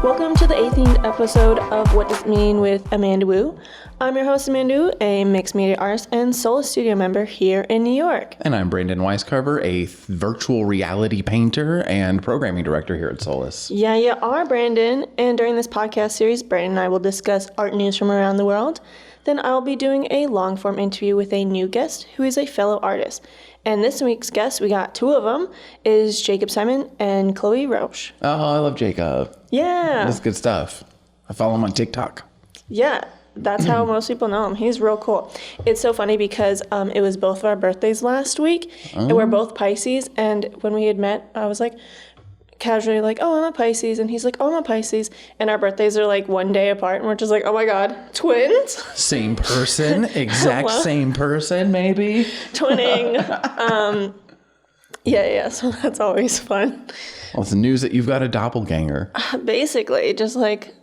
Welcome to the 18th episode of What Does It Mean with Amanda Wu. I'm your host, Amanda Wu, a mixed media artist and Solas Studio member here in New York. And I'm Brandon Wisecarver, a virtual reality painter and programming director here at Solas. Yeah, you are, Brandon. And during this podcast series, Brandon and I will discuss art news from around the world. Then I'll be doing a long-form interview with a new guest who is a fellow artist. And this week's guest, we got two of them, is Jacob Simon and Chloe Roush. Oh, I love Jacob. Yeah. That's good stuff. I follow him on TikTok. Yeah, that's how most people know him. He's real cool. It's so funny because it was both of our birthdays last week, and we're both Pisces. And when we had met, I was like, casually like, oh, I'm a Pisces. And he's like, oh, I'm a Pisces. And our birthdays are like one day apart. And we're just like, oh my God, twins? Same person, exact same person, maybe. Twinning. Yeah. So that's always fun. Well, it's the news that you've got a doppelganger. Basically, just like,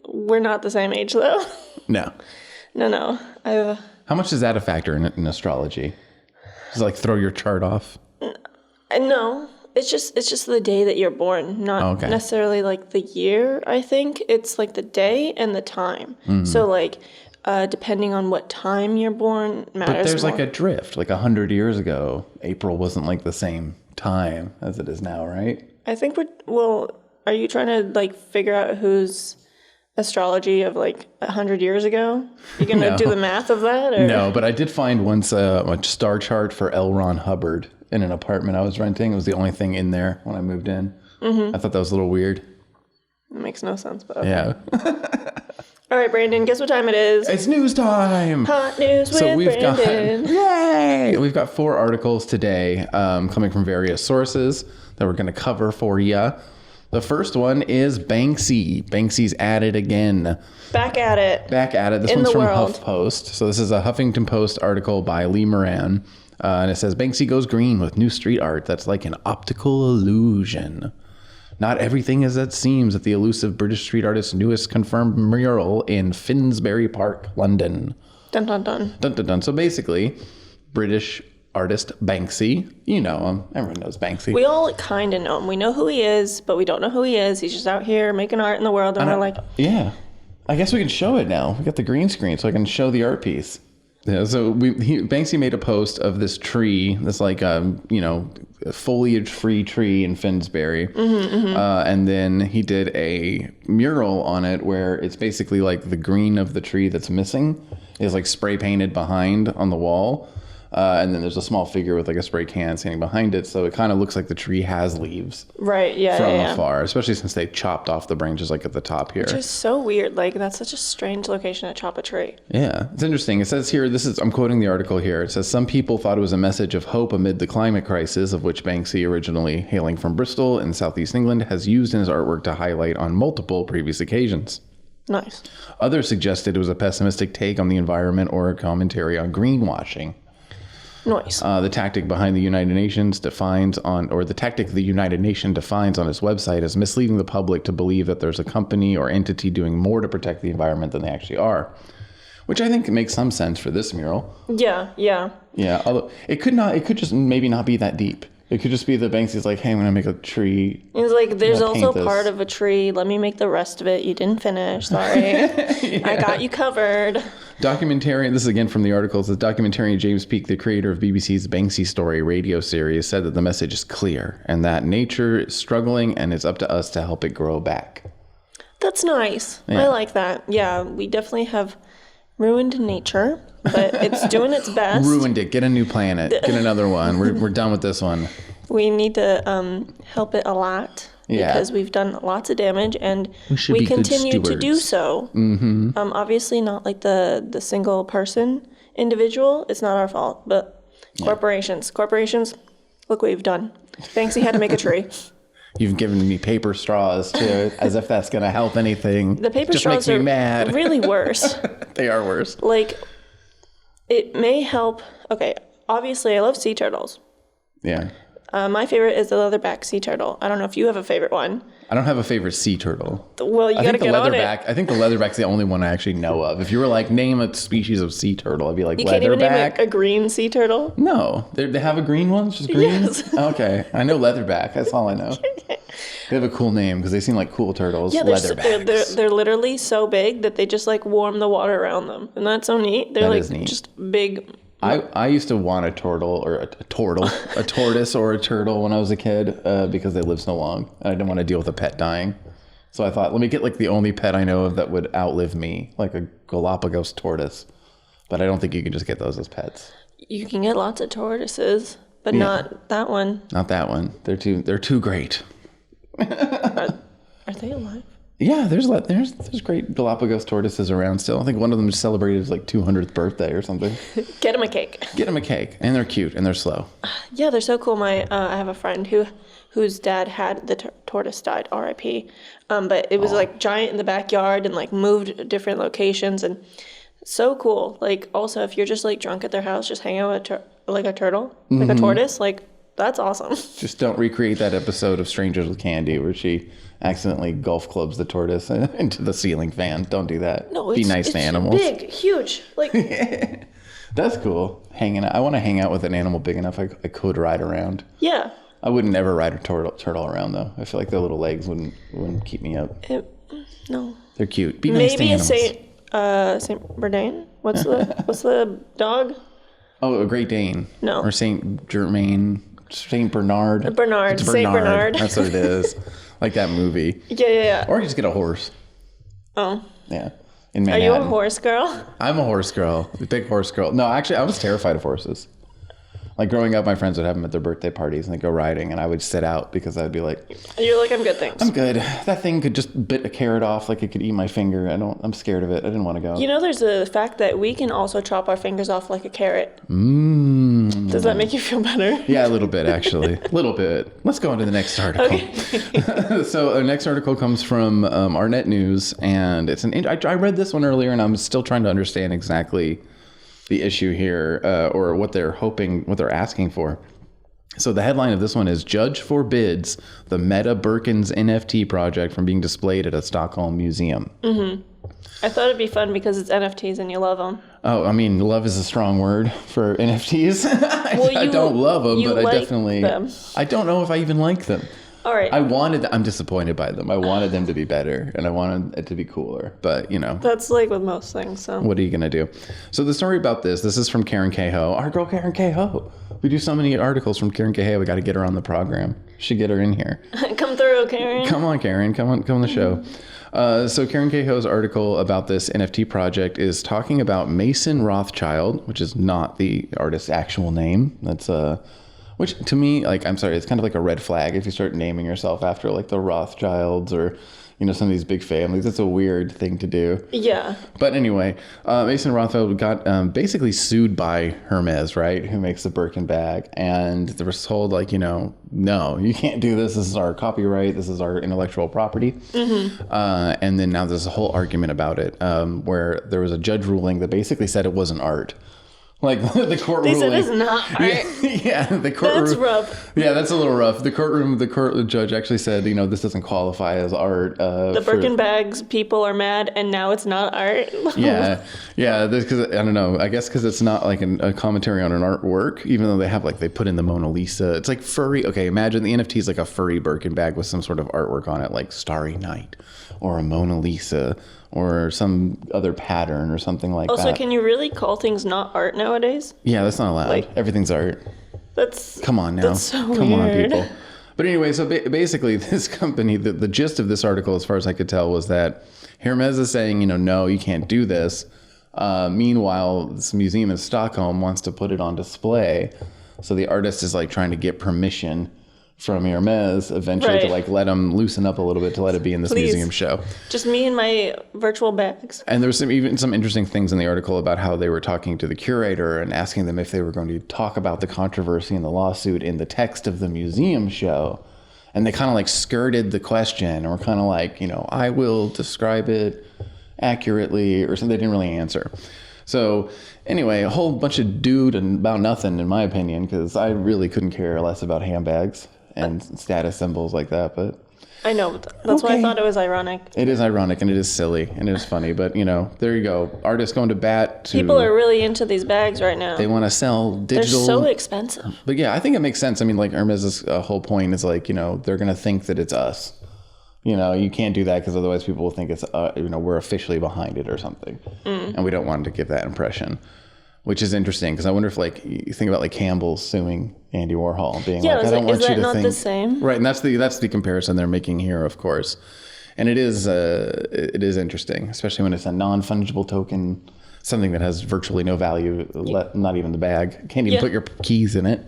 we're not the same age though. No. No. How much is that a factor in astrology? Does it like throw your chart off? No. It's just the day that you're born, not necessarily like the year, I think. It's like the day and the time. Mm-hmm. So like depending on what time you're born matters. But there's more. like a drift. Like 100 years ago, April wasn't like the same time as it is now, right? I think are you trying to like figure out whose astrology of like 100 years ago? You gonna do the math of that? Or? No, but I did find once a star chart for L. Ron Hubbard in an apartment I was renting. It was the only thing in there when I moved in. Mm-hmm. I thought that was a little weird. It makes no sense, but okay. Yeah. All right, Brandon, guess what time it is? It's news time. Hot news with Brandon. Yay! We've got 4 articles today coming from various sources that we're going to cover for you. The first one is Banksy. Banksy's at it again. Back at it. This one's from HuffPost. So this is a Huffington Post article by Lee Moran. And it says, Banksy goes green with new street art that's like an optical illusion. Not everything is as it seems at the elusive British street artist's newest confirmed mural in Finsbury Park, London. Dun, dun, dun. Dun, dun, dun. So basically, British artist Banksy. You know him. Everyone knows Banksy. We all kind of know him. We know who he is, but we don't know who he is. He's just out here making art in the world, and we're like... Yeah. I guess we can show it now. We got the green screen, so I can show the art piece. Yeah, so Banksy made a post of this tree, this like foliage-free tree in Finsbury, and then he did a mural on it where it's basically like the green of the tree that's missing is like spray painted behind on the wall, and then there's a small figure with like a spray can standing behind it, so it kind of looks like the tree has leaves, right? Yeah, from afar, especially since they chopped off the branches like at the top here. Which is so weird. Like that's such a strange location to chop a tree. Yeah, it's interesting. It says here, I'm quoting the article here. It says some people thought it was a message of hope amid the climate crisis, of which Banksy, originally hailing from Bristol in southeast England, has used in his artwork to highlight on multiple previous occasions. Nice. Others suggested it was a pessimistic take on the environment or a commentary on greenwashing. Nice. The tactic the United Nation defines on its website as misleading the public to believe that there's a company or entity doing more to protect the environment than they actually are, which I think makes some sense for this mural. Yeah. Yeah. Although it could just maybe not be that deep. It could just be that Banksy's like, hey, I'm gonna make a tree. It's like there's also part of a tree. Let me make the rest of it. You didn't finish. Sorry. Yeah. I got you covered. Documentarian, this is again from the article, it says documentarian James Peake, the creator of BBC's Banksy Story radio series, said that the message is clear and that nature is struggling and it's up to us to help it grow back. That's nice. Yeah. I like that. Yeah, we definitely have ruined nature, but it's doing its best. Ruined it. Get a new planet. Get another one. We're done with this one. We need to help it a lot. Yeah. Because we've done lots of damage, and we continue to do so. Mm-hmm. Obviously not like the single person individual. It's not our fault, but corporations, look what we've done. Banksy had to make a tree. You've given me paper straws too, as if that's going to help anything. The paper just straws makes me are mad. Really worse. They are worse. Like, it may help. Okay, obviously I love sea turtles. Yeah. My favorite is the leatherback sea turtle. I don't know if you have a favorite one. I don't have a favorite sea turtle. Well, you got to get on it. I think the leatherback's the only one I actually know of. If you were like, name a species of sea turtle, I'd be like, leatherback. You can't even name a green sea turtle? No. They have a green one? It's just green? Yes. Okay. I know leatherback. That's all I know. They have a cool name because they seem like cool turtles. Yeah, Leatherbacks. they're literally so big that they just like warm the water around them, and that's so neat. They're That like is neat. just big. I used to want a turtle or a tortoise or a turtle when I was a kid because they live so long. And I didn't want to deal with a pet dying. So I thought, let me get like the only pet I know of that would outlive me, like a Galapagos tortoise. But I don't think you can just get those as pets. You can get lots of tortoises, but not that one. Not that one. They're too great. Are they alive? Yeah, there's great Galapagos tortoises around still. I think one of them just celebrated his like 200th birthday or something. Get him a cake. Get him a cake, and they're cute and they're slow. Yeah, they're so cool. I have a friend whose dad had the tortoise died, R.I.P. But it was like giant in the backyard and like moved to different locations and so cool. Like also, if you're just like drunk at their house, just hang out with like a turtle, like a tortoise, like that's awesome. Just don't recreate that episode of Strangers with Candy where she accidentally golf clubs the tortoise into the ceiling fan. Don't do that. No, be nice to animals. Big, huge, like. That's cool. Hanging out. I want to hang out with an animal big enough I could ride around. Yeah. I would never ride a turtle around though. I feel like their little legs wouldn't keep me up. No. They're cute. Be nice to animals. Maybe a Saint Bernard. What's the dog? Oh, a Great Dane. No. Or Saint Germain. Saint Bernard. Saint Bernard. That's what it is. Like that movie. Yeah. Or you just get a horse. Oh. Yeah. In Manhattan. Are you a horse girl? I'm a horse girl. A big horse girl. No, actually, I was terrified of horses. Like growing up, my friends would have them at their birthday parties and they'd go riding and I would sit out because I'd be like... You're like, I'm good, thanks. I'm good. That thing could just bit a carrot off like it could eat my finger. I'm scared of it. I didn't want to go. You know, there's a fact that we can also chop our fingers off like a carrot. Does that make you feel better? Yeah, a little bit, actually. A little bit. Let's go on to the next article. Okay. So our next article comes from Arnet News, and it's I read this one earlier, and I'm still trying to understand exactly the issue here, or what they're asking for. So the headline of this one is Judge forbids the Meta Birkin's NFT project from being displayed at a Stockholm museum. Mm-hmm. I thought it'd be fun because it's NFTs and you love them. Oh, I mean, love is a strong word for NFTs. I don't love them, but I definitely... I don't know if I even like them. All right. I'm disappointed by them. I wanted them to be better, and I wanted it to be cooler, but, you know. That's like with most things, so. What are you going to do? So the story about this is from Karen Cahoe. Our girl Karen Cahoe. We do so many articles from Karen Cahoe. We got to get her on the program. Should get her in here. Come through, Karen. Come on, Karen. Come on the show. So Karen Cahoe's article about this NFT project is talking about Mason Rothschild, which is not the artist's actual name. That's which to me, like, I'm sorry, it's kind of like a red flag if you start naming yourself after like the Rothschilds or, you know, some of these big families. It's a weird thing to do. Yeah. But anyway, Mason Rothschild got basically sued by Hermes, right, who makes the Birkin bag. And they were told, like, you know, no, you can't do this. This is our copyright. This is our intellectual property. Mm-hmm. And then now there's a whole argument about it where there was a judge ruling that basically said it wasn't art. Like the court ruling. They said it's not art. Yeah, the court. That's rough. Yeah, that's a little rough. The court judge actually said, you know, this doesn't qualify as art. The Birkin bags people are mad, and now it's not art. yeah. Because I don't know. I guess because it's not like a commentary on an artwork, even though they have like they put in the Mona Lisa. It's like furry. Okay, imagine the NFT is like a furry Birkin bag with some sort of artwork on it, like Starry Night or a Mona Lisa. Or some other pattern or something like that. Also, can you really call things not art nowadays? Yeah, that's not allowed. Like, everything's art. Come on now. That's so weird. Come on, people. But anyway, so basically this company, the gist of this article, as far as I could tell, was that Hermes is saying, you know, no, you can't do this. Meanwhile, this museum in Stockholm wants to put it on display. So the artist is like trying to get permission from Hermes eventually to like let them loosen up a little bit to let it be in this museum show. Just me and my virtual bags. And there was even some interesting things in the article about how they were talking to the curator and asking them if they were going to talk about the controversy and the lawsuit in the text of the museum show. And they kind of like skirted the question and were kind of like, you know, I will describe it accurately or something. They didn't really answer. So anyway, a whole bunch of dude and about nothing in my opinion, because I really couldn't care less about handbags and status symbols like that, but I know, that's why I thought it was ironic. It is ironic and it is silly and it is funny, but you know, there you go. Artists going to bat. People are really into these bags right now. They want to sell digital. They're so expensive. But yeah, I think it makes sense. I mean, like Hermes's whole point is like, you know, they're going to think that it's us. You know, you can't do that because otherwise people will think it's, we're officially behind it or something. And we don't want to give that impression, which is interesting because I wonder if, like, you think about, like, Campbell suing Andy Warhol, being like, I don't want you to think. Is that not the same? Right, and that's the comparison they're making here, of course. And it is interesting, especially when it's a non-fungible token, something that has virtually no value, not even the bag. Can't even put your keys in it.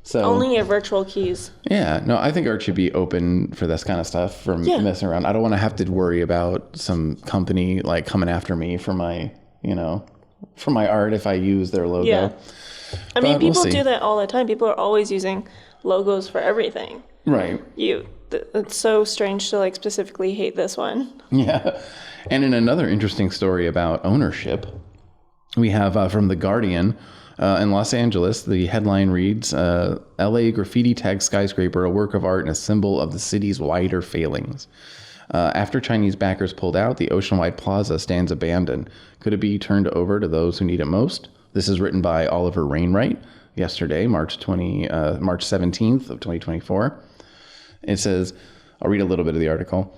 So only your virtual keys. Yeah, no, I think art should be open for this kind of stuff, from messing around. I don't want to have to worry about some company like coming after me for my, for my art if I use their logo. Yeah. I mean, people we'll do that all the time. People are always using logos for everything. Right. It's so strange to, like, specifically hate this one. Yeah. And in another interesting story about ownership, we have from The Guardian, in Los Angeles, the headline reads, LA graffiti tagged skyscraper, a work of art and a symbol of the city's wider failings. After Chinese backers pulled out, the oceanwide plaza stands abandoned. Could it be turned over to those who need it most? This is written by Oliver Rainwright yesterday, March 17th of 2024. It says, I'll read a little bit of the article.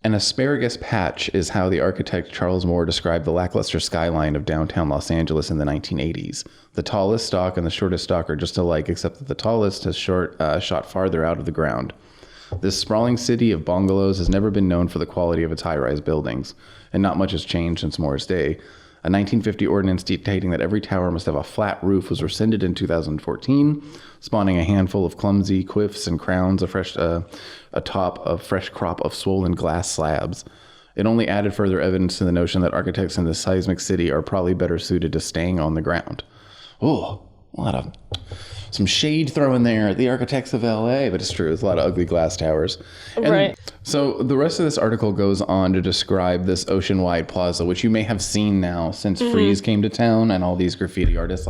An asparagus patch is how the architect Charles Moore described the lackluster skyline of downtown Los Angeles in the 1980s. The tallest stalk and the shortest stalk are just alike, except that the tallest has shot farther out of the ground. This sprawling city of bungalows has never been known for the quality of its high-rise buildings, and not much has changed since Moore's day. A 1950 ordinance dictating that every tower must have a flat roof was rescinded in 2014, spawning a handful of clumsy quiffs and crowns atop a fresh crop of swollen glass slabs. It only added further evidence to the notion that architects in this seismic city are probably better suited to staying on the ground. Oh, some shade thrown there at the architects of LA, but it's true. There's a lot of ugly glass towers. Right. So the rest of this article goes on to describe this oceanwide plaza, which you may have seen now since Freeze came to town, and all these graffiti artists,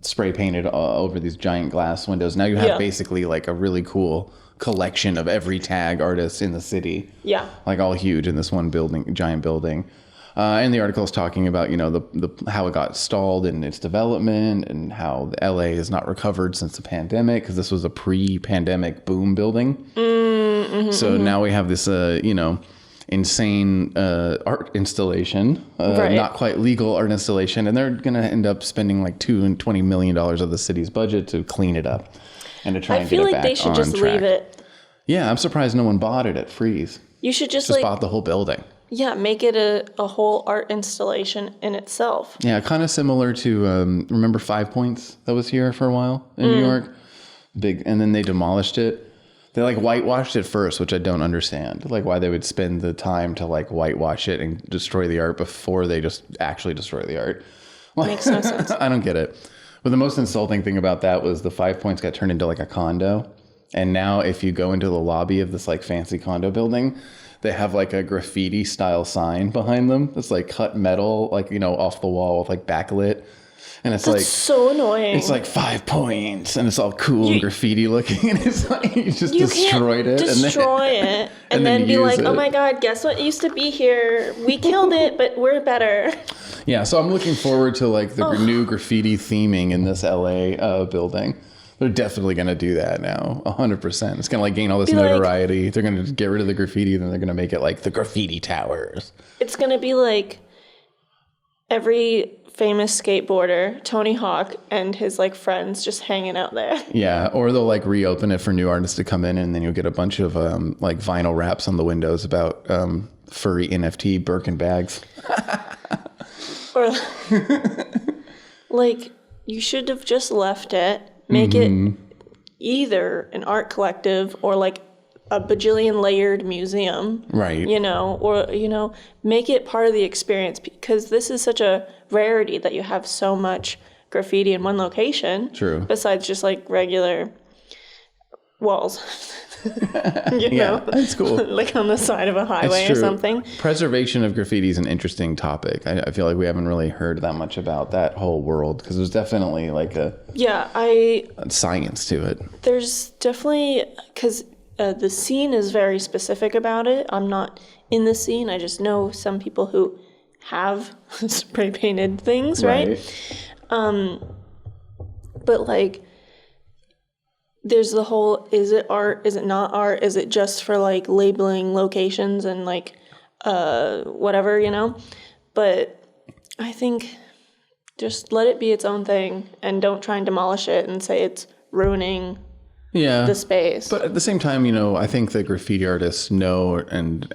spray painted over these giant glass windows. Now you have basically like a really cool collection of every tag artist in the city. Yeah. Like all huge in this one giant building. And the article is talking about, the how it got stalled in its development and how the LA has not recovered since the pandemic, because this was a pre-pandemic boom building. Now we have this, insane art installation, not quite legal art installation, and they're going to end up spending like $20 million of the city's budget to clean it up and to try and get it back on track. I feel like they should just leave it. Yeah, I'm surprised no one bought it at Freeze. You should just bought the whole building. Yeah, make it a whole art installation in itself. Yeah, kind of similar to, remember 5 Points that was here for a while in New York? Big, and then they demolished it. They like whitewashed it first, which I don't understand. Like why they would spend the time to like whitewash it and destroy the art before they just actually destroy the art. Makes no sense. I don't get it. But the most insulting thing about that was the 5 Points got turned into like a condo. And now if you go into the lobby of this like fancy condo building, they have like a graffiti style sign behind them. It's like cut metal, like, off the wall with like backlit. And it's That's so annoying. It's like 5 Points and it's all cool and graffiti looking. And it's like, you just destroyed it. Destroy it. And then be like, oh my God, guess what used to be here? We killed it, but we're better. Yeah. So I'm looking forward to like the new graffiti theming in this LA building. They're definitely going to do that now, 100%. It's going to like gain all this notoriety. They're going to get rid of the graffiti, then they're going to make it like the graffiti towers. It's going to be like every famous skateboarder, Tony Hawk, and his like friends just hanging out there. Yeah, or they'll like reopen it for new artists to come in, and then you'll get a bunch of like vinyl wraps on the windows about furry NFT Birkin bags. Or like you should have just left it. Make it either an art collective or like a bajillion layered museum. Right. Or make it part of the experience, because this is such a rarity that you have so much graffiti in one location. True. Besides just like regular walls. That's cool. Like on the side of a highway or something. Preservation of graffiti is an interesting topic. I feel like we haven't really heard that much about that whole world, because there's definitely like a science to it. There's definitely, because the scene is very specific about it. I'm not in the scene. I just know some people who have spray painted things, right? But like, there's the whole, is it art? Is it not art? Is it just for like labeling locations and like whatever, you know? But I think just let it be its own thing and don't try and demolish it and say it's ruining the space. But at the same time, you know, I think that graffiti artists know and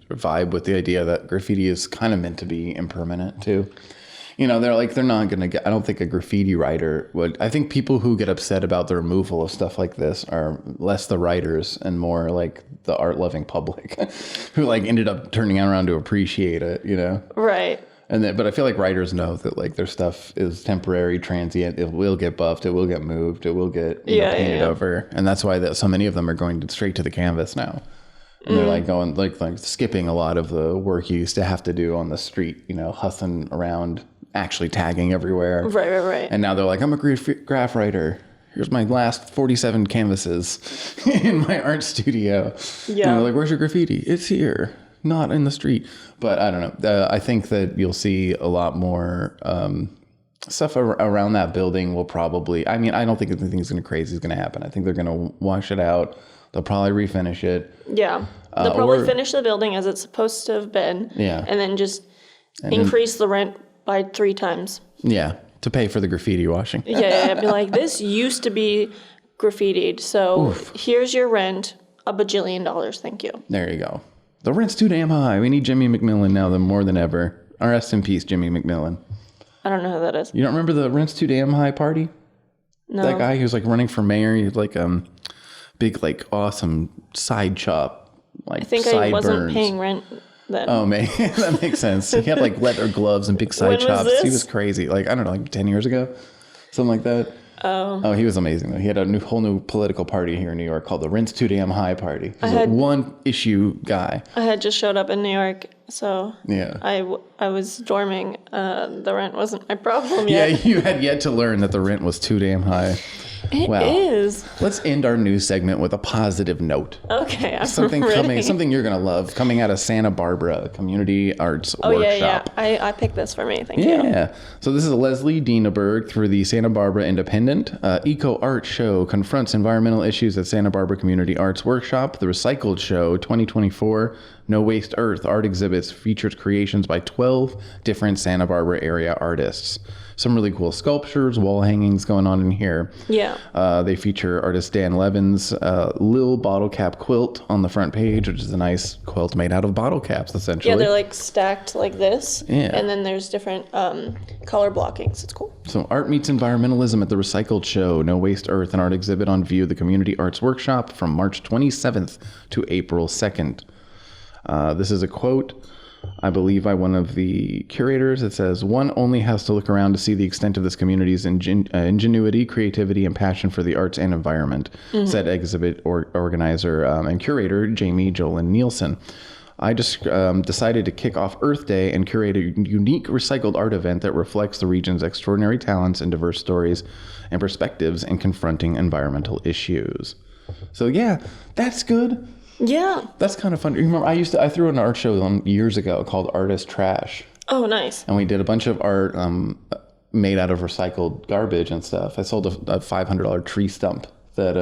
vibe with the idea that graffiti is kind of meant to be impermanent too. You know, they're not going to get, I don't think a graffiti writer would, I think people who get upset about the removal of stuff like this are less the writers and more like the art loving public who like ended up turning around to appreciate it, you know? Right. But I feel like writers know that like their stuff is temporary, transient. It will get buffed. It will get moved. It will get painted over. And that's why so many of them are going straight to the canvas now. And they're like going like skipping a lot of the work you used to have to do on the street, you know, hustling around, actually tagging everywhere. Right. And now they're like, I'm a graph writer. Here's my last 47 canvases in my art studio. Yeah. And they're like, where's your graffiti? It's here. Not in the street. But I don't know. I think that you'll see a lot more stuff around that building will probably, I mean, I don't think anything crazy is going to happen. I think they're going to wash it out. They'll probably refinish it. Yeah. They'll probably finish the building as it's supposed to have been. Yeah. And then just increase the rent by 3 times. Yeah. To pay for the graffiti washing. Yeah. Be like, this used to be graffitied. So here's your rent, $1 bajillion. Thank you. There you go. The rent's too damn high. We need Jimmy McMillan now more than ever. Rest in peace, Jimmy McMillan. I don't know who that is. You don't remember the rent's too damn high party? No. That guy who was like running for mayor. He had like big like awesome side chop. Like I think I wasn't paying rent then. Oh man, that makes sense. He had like leather gloves and big side chops. Was this? He was crazy. Like I don't know, like 10 years ago, something like that. Oh, he was amazing though. He had a whole new political party here in New York called the Rent's Too Damn High Party. He's a one issue guy. I had just showed up in New York, so yeah, I was storming. The rent wasn't my problem yet. Yeah, you had yet to learn that the rent was too damn high. It is. Let's end our news segment with a positive note. Okay, I'm something ready. Something you're gonna love coming out of Santa Barbara Community Arts Workshop. Yeah. I picked this for me. Thank you. Yeah. So this is Leslie Dieneberg through the Santa Barbara Independent. Eco Art Show confronts environmental issues at Santa Barbara Community Arts Workshop. The Recycled Show 2024 No Waste Earth art exhibits features creations by 12 different Santa Barbara area artists. Some really cool sculptures, wall hangings going on in here. Yeah. They feature artist Dan Levin's Lil Bottle Cap quilt on the front page, which is a nice quilt made out of bottle caps, essentially. Yeah, they're like stacked like this. Yeah. And then there's different color blockings. It's cool. So art meets environmentalism at the Recycled Show, No Waste Earth, an art exhibit on view, the Community Arts Workshop from March 27th to April 2nd. This is a quote, I believe, by one of the curators. It says, "One only has to look around to see the extent of this community's ingenuity, creativity, and passion for the arts and environment," said exhibit organizer and curator Jamie Jolin Nielsen. "I just decided to kick off Earth Day and curate a unique recycled art event that reflects the region's extraordinary talents and diverse stories and perspectives in confronting environmental issues." So yeah, that's good. Yeah. That's kind of fun. Remember, I threw an art show on years ago called Artist Trash. Oh, nice. And we did a bunch of art made out of recycled garbage and stuff. I sold a $500 tree stump that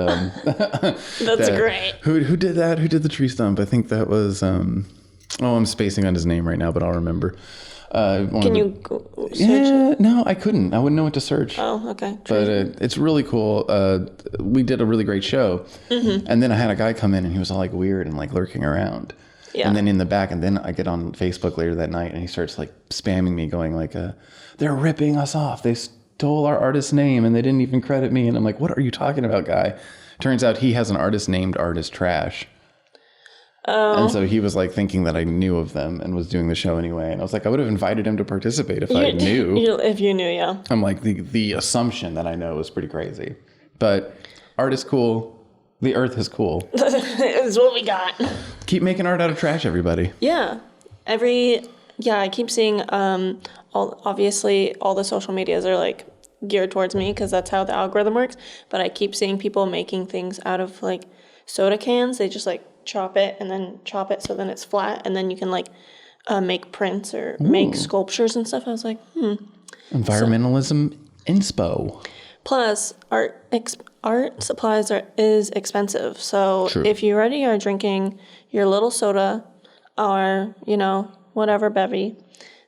That's great. Who did that? Who did the tree stump? I think that was I'm spacing on his name right now, but I'll remember. Can you search it? No, I couldn't. I wouldn't know what to search. Oh, okay. But it's really cool. We did a really great show. Mm-hmm. And then I had a guy come in and he was all like weird and like lurking around. Yeah. And then in the back, and then I get on Facebook later that night and he starts like spamming me going like, they're ripping us off. They stole our artist's name and they didn't even credit me. And I'm like, what are you talking about, guy? Turns out he has an artist named Artist Trash. Oh. And so he was like thinking that I knew of them and was doing the show anyway. And I was like, I would have invited him to participate if I knew. If you knew, yeah. I'm like, the assumption that I know is pretty crazy. But art is cool. The earth is cool. It's what we got. Keep making art out of trash, everybody. Yeah. I keep seeing, obviously all the social medias are like geared towards me because that's how the algorithm works. But I keep seeing people making things out of like soda cans. They just like chop it and then chop it so then it's flat and then you can like make prints or make sculptures and stuff. I was like, Environmentalism inspo. Plus, art supplies is expensive. So True. if you already are drinking your little soda or, whatever bevy,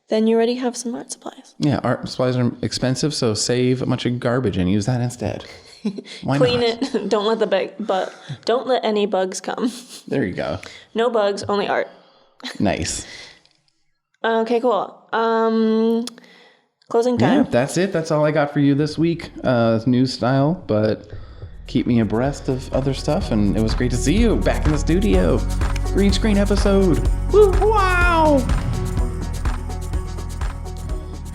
then you already have some art supplies. Yeah, art supplies are expensive, so save a bunch of garbage and use that instead. Why Clean not? it. Don't let any bugs come. There you go. No bugs, only art. Nice. Okay, cool. Closing time. Yeah, that's it. That's all I got for you this week. New style, but keep me abreast of other stuff. And it was great to see you back in the studio. Green screen episode. Woo, wow.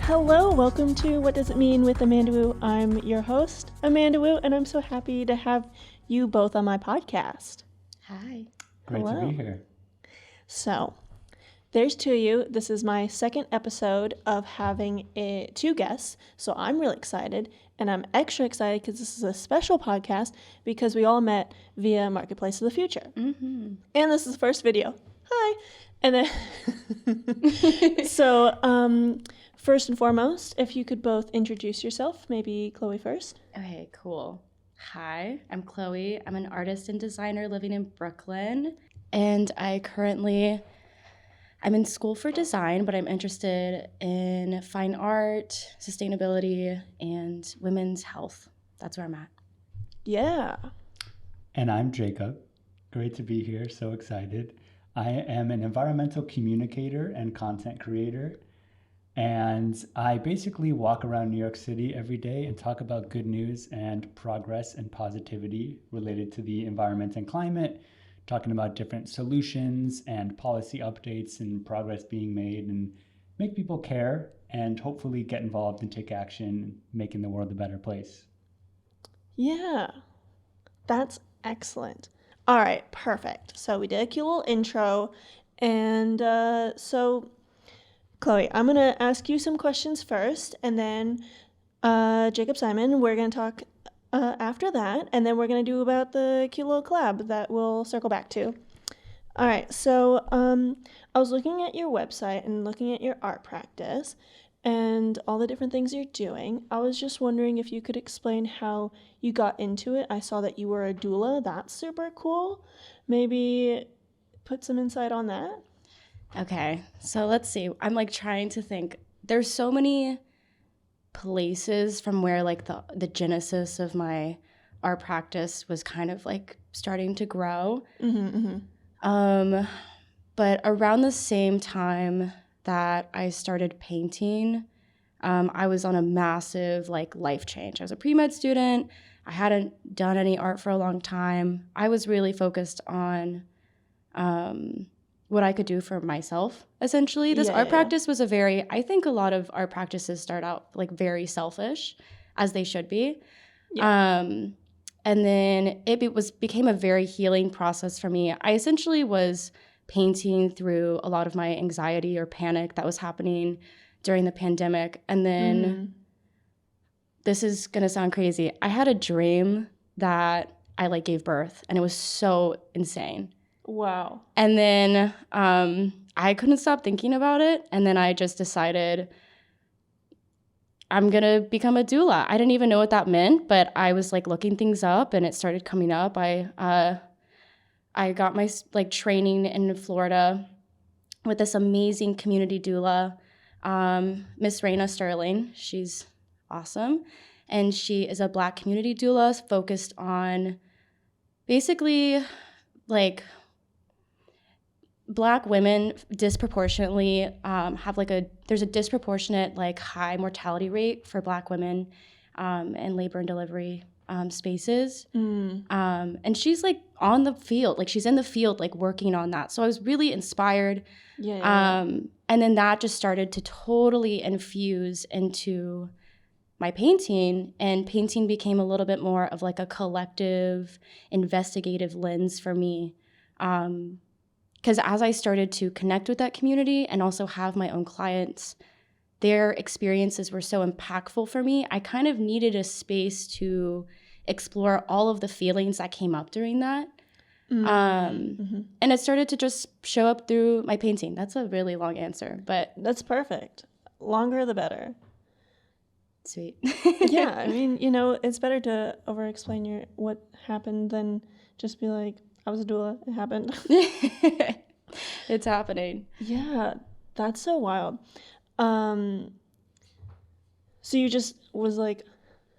Hello, welcome to What Does It Mean with Amanda Wu. I'm your host, Amanda Wu, and I'm so happy to have you both on my podcast. Hi. Great Hello. to be here. So, there's two of you. This is my second episode of having two guests, so I'm really excited, and I'm extra excited because this is a special podcast because we all met via Marketplace of the Future. Mm-hmm. And this is the first video. Hi. And then, so, first and foremost, if you could both introduce yourself, maybe Chloe first. Okay, cool. Hi, I'm Chloe. I'm an artist and designer living in Brooklyn. And I'm in school for design, but I'm interested in fine art, sustainability, and women's health. That's where I'm at. Yeah. And I'm Jacob. Great to be here. So excited. I am an environmental communicator and content creator. And I basically walk around New York City every day and talk about good news and progress and positivity related to the environment and climate, talking about different solutions and policy updates and progress being made, and make people care and hopefully get involved and take action, making the world a better place. Yeah. That's excellent. All right, perfect. So we did a cute little intro. And so, Chloe, I'm going to ask you some questions first, and then Jacob Simon, we're going to talk after that, and then we're going to do about the cute little collab that we'll circle back to. All right, so I was looking at your website and looking at your art practice and all the different things you're doing. I was just wondering if you could explain how you got into it. I saw that you were a doula. That's super cool. Maybe put some insight on that. Okay, so let's see. I'm trying to think. There's so many places from where the genesis of my art practice was kind of starting to grow. But around the same time that I started painting, I was on a massive life change. I was a pre-med student. I hadn't done any art for a long time. I was really focused on what I could do for myself, essentially. This art practice was I think a lot of art practices start out very selfish, as they should be. Yeah. And then it became a very healing process for me. I essentially was painting through a lot of my anxiety or panic that was happening during the pandemic. And then this is going to sound crazy. I had a dream that I gave birth, and it was so insane. Wow. And then I couldn't stop thinking about it. And then I just decided I'm going to become a doula. I didn't even know what that meant, but I was looking things up, and it started coming up. I got my training in Florida with this amazing community doula, Miss Raina Sterling. She's awesome. And she is a Black community doula focused on basically Black women disproportionately have there's a disproportionate high mortality rate for Black women in labor and delivery spaces. And she's on the field, she's in the field working on that. So I was really inspired. And then that just started to totally infuse into my painting, and painting became a little bit more of a collective investigative lens for me. Because as I started to connect with that community and also have my own clients, their experiences were so impactful for me. I kind of needed a space to explore all of the feelings that came up during that. And it started to just show up through my painting. That's a really long answer, but That's perfect. Longer the better. Sweet. Yeah, I mean, you know, it's better to over-explain what happened than just be like, I was a doula, it happened. It's happening. Yeah, that's so wild. So you just was like,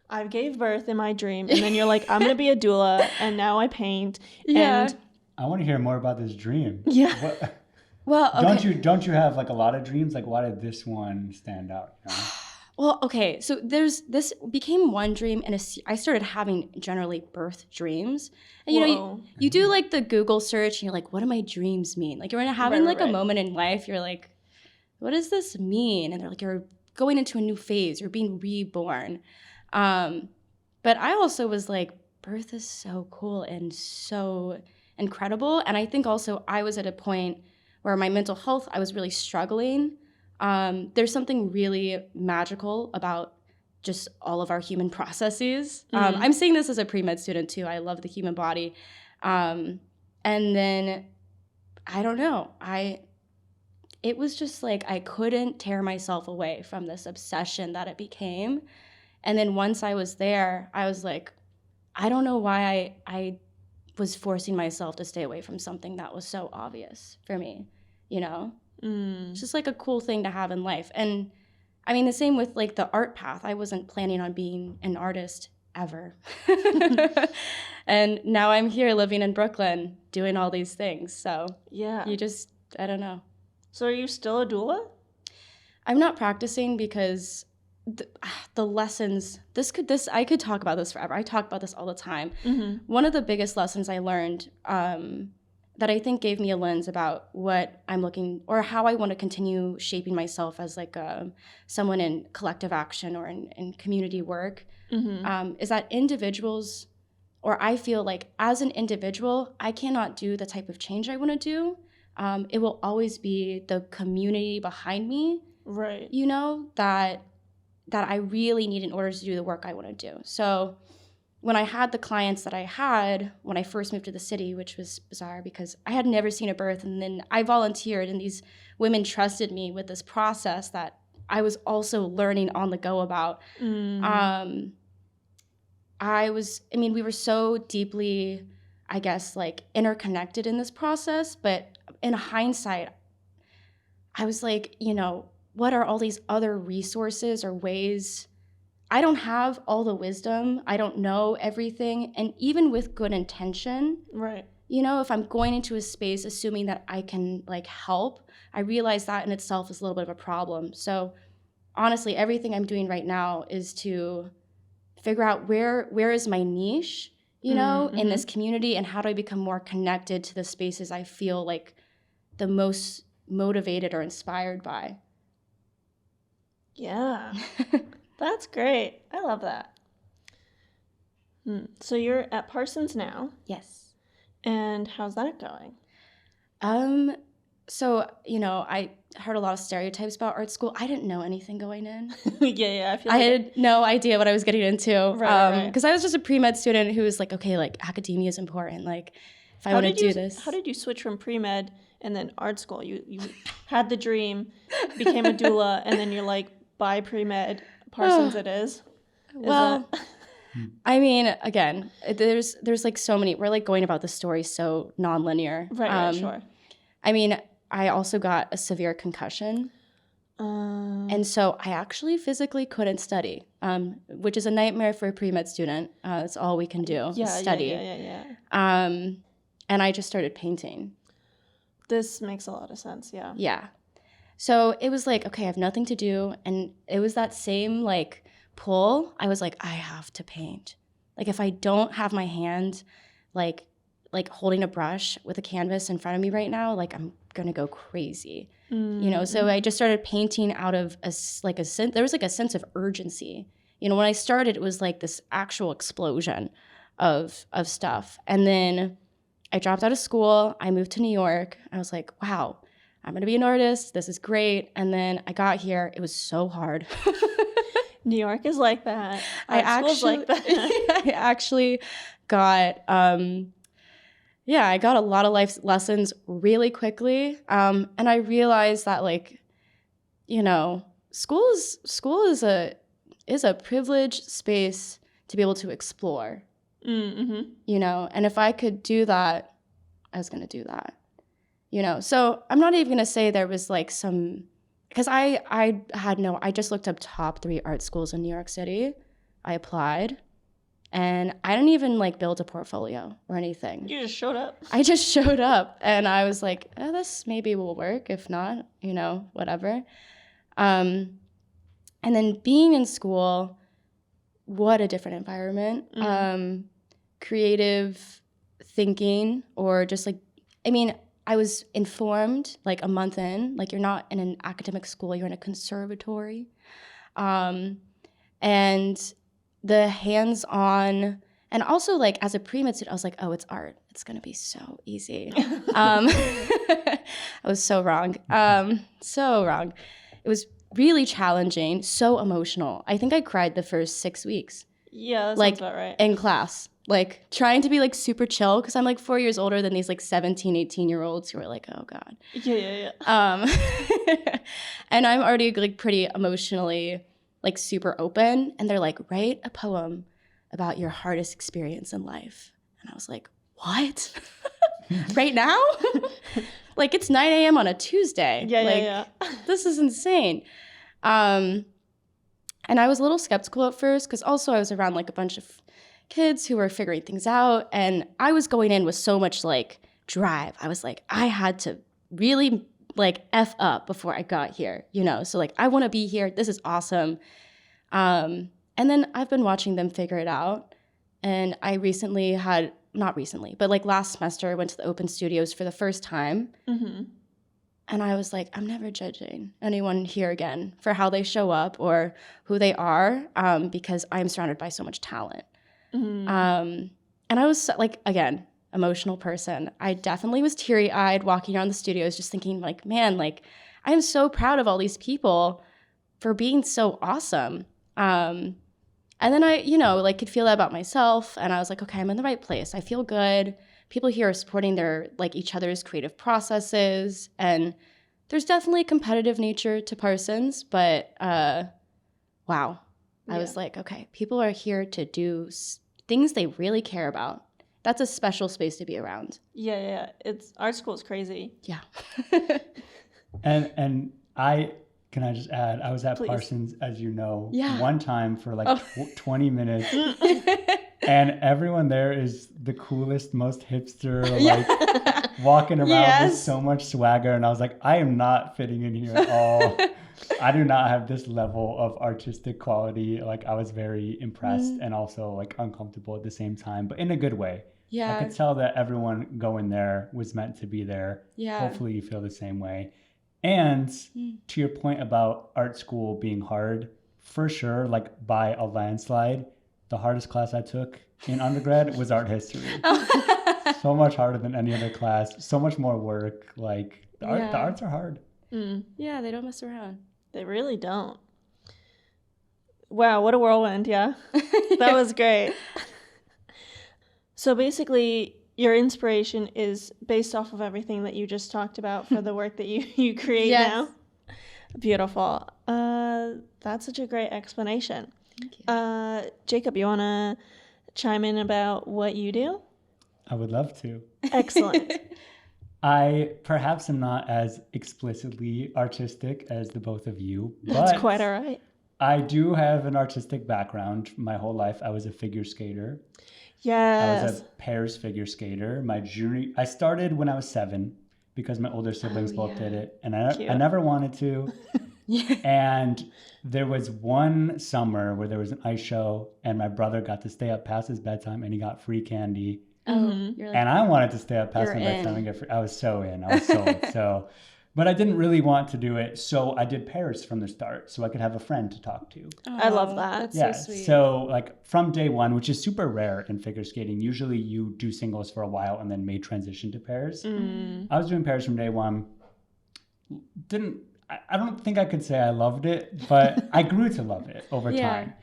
I gave birth in my dream, and then you're like, I'm gonna be a doula, and now I paint. Yeah. And I want to hear more about this dream. yeah. What, Well, okay. don't you have like a lot of dreams? Like, why did this one stand out? You know? Well, okay. So this became one dream, and I started having generally birth dreams. And you know, Whoa. you do like the Google search, and you're like, what do my dreams mean? Like you're having Right, like a right. moment in life. You're like, what does this mean? And they're like, you're going into a new phase. You're being reborn. But I also was like, birth is so cool and so incredible. And I think also I was at a point where my mental health, I was really struggling. There's something really magical about just all of our human processes. I'm saying this as a pre-med student too. I love the human body. And then, I don't know, it was just like I couldn't tear myself away from this obsession that it became. And then once I was there, I was like, I don't know why I was forcing myself to stay away from something that was so obvious for me, you know? It's just like a cool thing to have in life. And I mean, the same with like the art path. I wasn't planning on being an artist ever. And now I'm here living in Brooklyn doing all these things. So Yeah. I don't know. So are you still a doula? I'm not practicing because the lessons, I could talk about this forever. I talk about this all the time. One of the biggest lessons I learned that I think gave me a lens about what I'm looking, or how I want to continue shaping myself as like someone in collective action or in community work, is that individuals, or I feel like as an individual, I cannot do the type of change I want to do. It will always be the community behind me, Right. you know, that I really need in order to do the work I want to do. So when I had the clients that I had when I first moved to the city, which was bizarre because I had never seen a birth, and then I volunteered, and these women trusted me with this process that I was also learning on the go about. We were so deeply, I guess, like interconnected in this process, but in hindsight, I was like, you know, what are all these other resources or ways? I don't have all the wisdom. I don't know everything. And even with good intention, Right. you know, if I'm going into a space assuming that I can like help, I realize that in itself is a little bit of a problem. So honestly, everything I'm doing right now is to figure out where is my niche, you know, in this community, and how do I become more connected to the spaces I feel like the most motivated or inspired by. Yeah. That's great. I love that. So you're at Parsons now, Yes. and how's that going? So, you know, I heard a lot of stereotypes about art school. I didn't know anything going in. Yeah, I feel I like had no idea what I was getting into. Right. Because I was just a pre-med student who was like, okay, like academia is important. Like, if I want to do this. How did you switch from pre-med and then art school? You had the dream, became a doula, and then you're like, bye pre-med, Parsons it is. Well, I mean, again, there's like so many. We're like going about the story so non-linear. Right, sure. I mean, I also got a severe concussion. And so I actually physically couldn't study, which is a nightmare for a pre-med student. That's all we can do is study. Yeah. And I just started painting. This makes a lot of sense, yeah. Yeah. So it was like, okay, I have nothing to do. And it was that same like pull. I was like, I have to paint. Like if I don't have my hand like holding a brush with a canvas in front of me right now, like I'm gonna go crazy. You know, so I just started painting out of there was like a sense of urgency. You know, when I started, it was like this actual explosion of stuff. And then I dropped out of school. I moved to New York. I was like, wow, I'm going to be an artist. This is great. And then I got here. It was so hard. New York is like that. School's like that. I actually got, I got a lot of life lessons really quickly. And I realized that, like, you know, school is is a privileged space to be able to explore, Mm-hmm. you know? And if I could do that, I was going to do that, you know? So I'm not even going to say there was like some, because I just looked up top 3 art schools in New York City. I applied and I didn't even like build a portfolio or anything. You just showed up. I just showed up and I was like, this maybe will work. If not, you know, whatever. And then being in school, what a different environment. Creative thinking, or just like, I mean, I was informed like a month in, like you're not in an academic school, you're in a conservatory. And the hands-on, and also like as a pre-med student, I was like, oh, it's art. It's gonna be so easy. I was so wrong. So wrong. It was really challenging, so emotional. I think I cried the first 6 weeks. Yeah, that like, sounds about right. In class. Like trying to be like super chill because I'm like 4 years older than these like 17, 18-year-olds who are like, oh God. Yeah. And I'm already like pretty emotionally like super open. And they're like, write a poem about your hardest experience in life. And I was like, what? Right now? Like it's 9 a.m. on a Tuesday. Yeah. This is insane. And I was a little skeptical at first because also I was around like a bunch of kids who were figuring things out. And I was going in with so much like drive. I was like, I had to really like F up before I got here, you know? So like, I want to be here. This is awesome. And then I've been watching them figure it out. And I not recently, but like last semester, I went to the open studios for the first time. Mm-hmm. And I was like, I'm never judging anyone here again for how they show up or who they are, because I'm surrounded by so much talent. Mm-hmm. And I was like, again, emotional person. I definitely was teary-eyed walking around the studios just thinking like, man, like I am so proud of all these people for being so awesome. And then I, you know, like could feel that about myself. And I was like, okay, I'm in the right place. I feel good. People here are supporting their like each other's creative processes, and there's definitely a competitive nature to Parsons, but wow. I was like, okay, people are here to do things they really care about. That's a special space to be around. Yeah. It's art school is crazy. Yeah. And can I just add, I was at Please. Parsons, as you know, Yeah. one time for like 20 minutes. And everyone there is the coolest, most hipster, like walking around with so much swagger. And I was like, I am not fitting in here at all. I do not have this level of artistic quality. Like I was very impressed and also like uncomfortable at the same time, but in a good way. Yeah. I could tell that everyone going there was meant to be there. Yeah. Hopefully you feel the same way. And to your point about art school being hard, for sure, like by a landslide, the hardest class I took in undergrad was art history. So much harder than any other class, so much more work. Like the arts are hard. Yeah, they don't mess around. They really don't. Wow, what a whirlwind, yeah. That was great. So basically, your inspiration is based off of everything that you just talked about for the work that you create now. Beautiful. That's such a great explanation. Thank you. Jacob, you want to chime in about what you do? I would love to. Excellent. I perhaps am not as explicitly artistic as the both of you, but That's quite all right. I do have an artistic background. My whole life, I was a figure skater. Yes. I was a pairs figure skater. I started when I was 7 because my older siblings both did it, and I never wanted to. And there was one summer where there was an ice show, and my brother got to stay up past his bedtime, and he got free candy. You're like, And I wanted to stay up past my bedtime and get free. I was so in. I was sold. But I didn't really want to do it, so I did pairs from the start, so I could have a friend to talk to. I love that. That's so sweet. So like from day one, which is super rare in figure skating, usually you do singles for a while and then may transition to pairs. I was doing pairs from day one. I don't think I could say I loved it, but I grew to love it over time.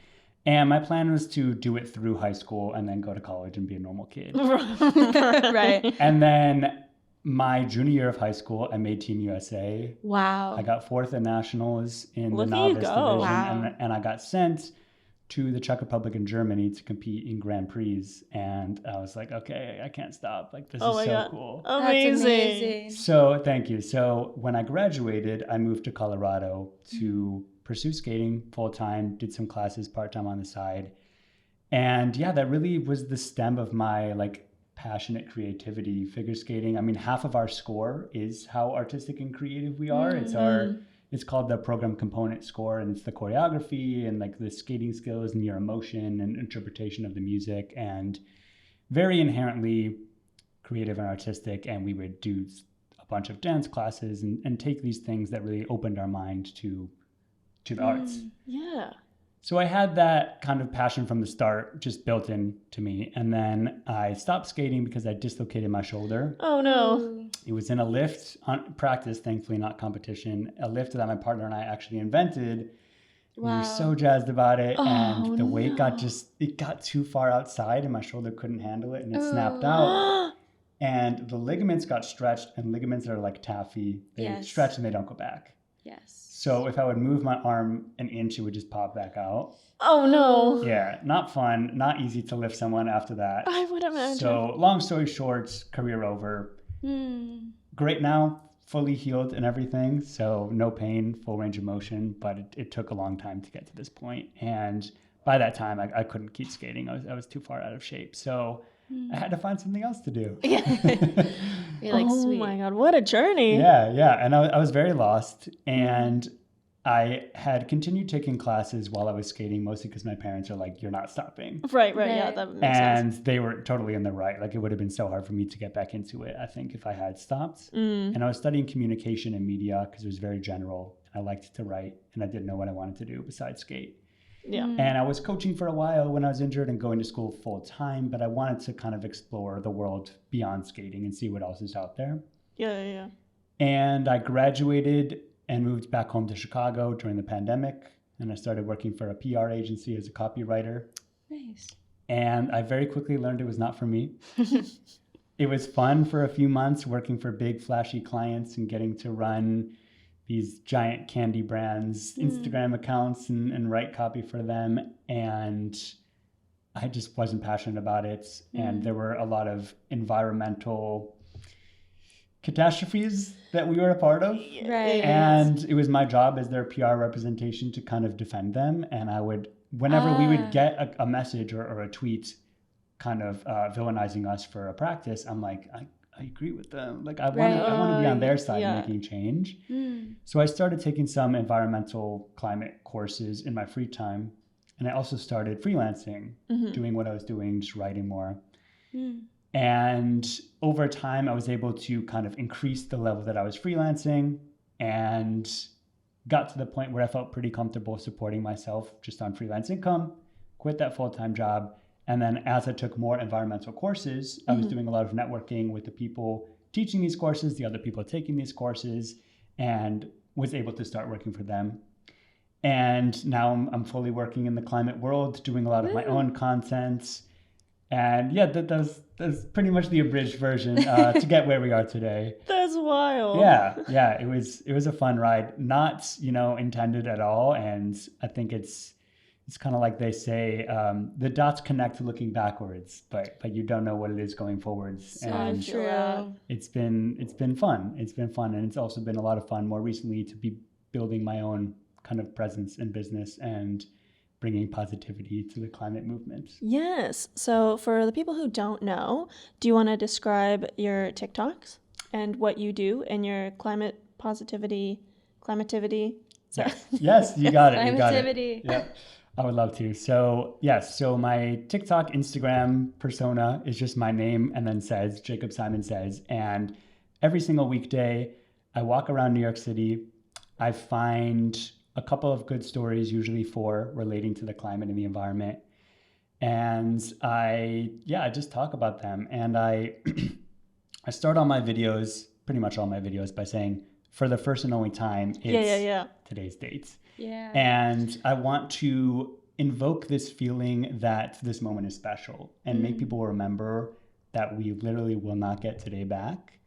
And my plan was to do it through high school and then go to college and be a normal kid. Right. And then my junior year of high school, I made Team USA. Wow. I got 4th at nationals in Look the at you novice go. division, Wow. and I got sent to the Czech Republic and Germany to compete in Grand Prix. And I was like, okay, I can't stop. Like, this is so God. cool. That's amazing. So thank you. So when I graduated, I moved to Colorado to pursue skating full time, did some classes part time on the side. And yeah, that really was the stem of my like passionate creativity, figure skating. I mean, half of our score is how artistic and creative we are. It's called the program component score, and it's the choreography and like the skating skills and your emotion and interpretation of the music, and very inherently creative and artistic. And we would do a bunch of dance classes and take these things that really opened our mind to the arts. Yeah. So I had that kind of passion from the start, just built into me. And then I stopped skating because I dislocated my shoulder. Oh no. It was in a lift, on practice, thankfully not competition, a lift that my partner and I actually invented. Wow. We were so jazzed about it, and the weight no. got too far outside, and my shoulder couldn't handle it, and it snapped out. And the ligaments got stretched, and ligaments are like taffy. They stretch and they don't go back. Yes. So if I would move my arm an inch, it would just pop back out. Oh no. Yeah, not fun, not easy to lift someone after that. I would imagine. So long story short, career over. Great now, fully healed and everything. So no pain, full range of motion, but it took a long time to get to this point. And by that time, I couldn't keep skating. I was too far out of shape. So I had to find something else to do. You're like, oh sweet. my God, what a journey. Yeah. And I was very lost. And I had continued taking classes while I was skating, mostly because my parents are like, you're not stopping. Right. Yeah, that makes sense. And they were totally in the right. Like, it would have been so hard for me to get back into it, I think, if I had stopped. And I was studying communication and media because it was very general. And I liked to write, and I didn't know what I wanted to do besides skate. Yeah. And I was coaching for a while when I was injured and going to school full time, but I wanted to kind of explore the world beyond skating and see what else is out there. Yeah. And I graduated and moved back home to Chicago during the pandemic. And I started working for a PR agency as a copywriter. Nice. And I very quickly learned it was not for me. It was fun for a few months working for big flashy clients and getting to run these giant candy brands, Instagram accounts and write copy for them. And I just wasn't passionate about it. And there were a lot of environmental catastrophes that we were a part of. Right. And it was my job as their PR representation to kind of defend them. And I would, whenever we would get a message or a tweet kind of villainizing us for a practice, I'm like, I agree with them. Like, I want to be on their side making change. So I started taking some environmental climate courses in my free time. And I also started freelancing, doing what I was doing, just writing more. And over time, I was able to kind of increase the level that I was freelancing and got to the point where I felt pretty comfortable supporting myself just on freelance income, quit that full-time job. And then as I took more environmental courses, I was doing a lot of networking with the people teaching these courses, the other people taking these courses, and was able to start working for them. And now I'm fully working in the climate world, doing a lot of my own content. And yeah, that's pretty much the abridged version to get where we are today. That's wild. Yeah. It was a fun ride, not intended at all. And I think it's kind of like they say, the dots connect looking backwards, but you don't know what it is going forwards. So and true. It's been fun. It's been fun, and it's also been a lot of fun more recently to be building my own kind of presence in business and bringing positivity to the climate movement. Yes. So for the people who don't know, do you want to describe your TikToks and what you do in your climate positivity, climativity? Yes, you got it. You got it. Climativity. Yeah, I would love to. So yes, so my TikTok, Instagram persona is just my name and then says, Jacob Simon Says. And every single weekday, I walk around New York City. I find a couple of good stories, usually relating to the climate and the environment. And I just talk about them. And I start all my videos, pretty much all my videos, by saying, for the first and only time, it's today's date. Yeah. And I want to invoke this feeling that this moment is special and make people remember that we literally will not get today back.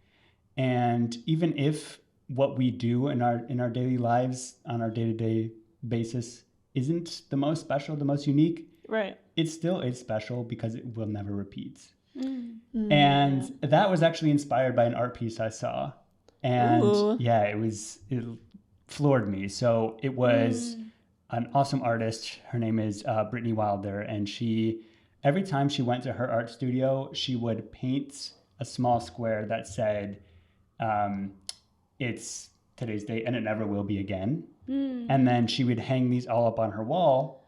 And even if what we do in our daily lives on our day-to-day basis isn't the most special, the most unique, Right. it still is special because it will never repeat. Mm, And that was actually inspired by an art piece I saw. And Ooh. it floored me. So it was an awesome artist. Her name is Brittany Wilder. And every time she went to her art studio, she would paint a small square that said, it's today's date and it never will be again. And then she would hang these all up on her wall.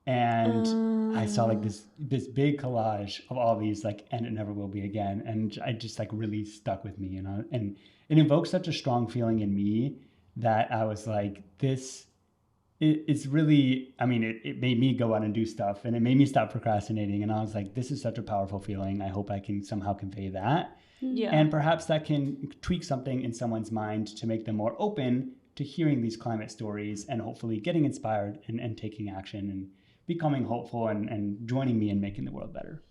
And I saw like this big collage of all these, like, and it never will be again. And I just like really stuck with me, and it invoked such a strong feeling in me that I was like, it's really, I mean, it made me go out and do stuff, and it made me stop procrastinating. And I was like, this is such a powerful feeling. I hope I can somehow convey that. Yeah. And perhaps that can tweak something in someone's mind to make them more open to hearing these climate stories and hopefully getting inspired and taking action and becoming hopeful and joining me in making the world better.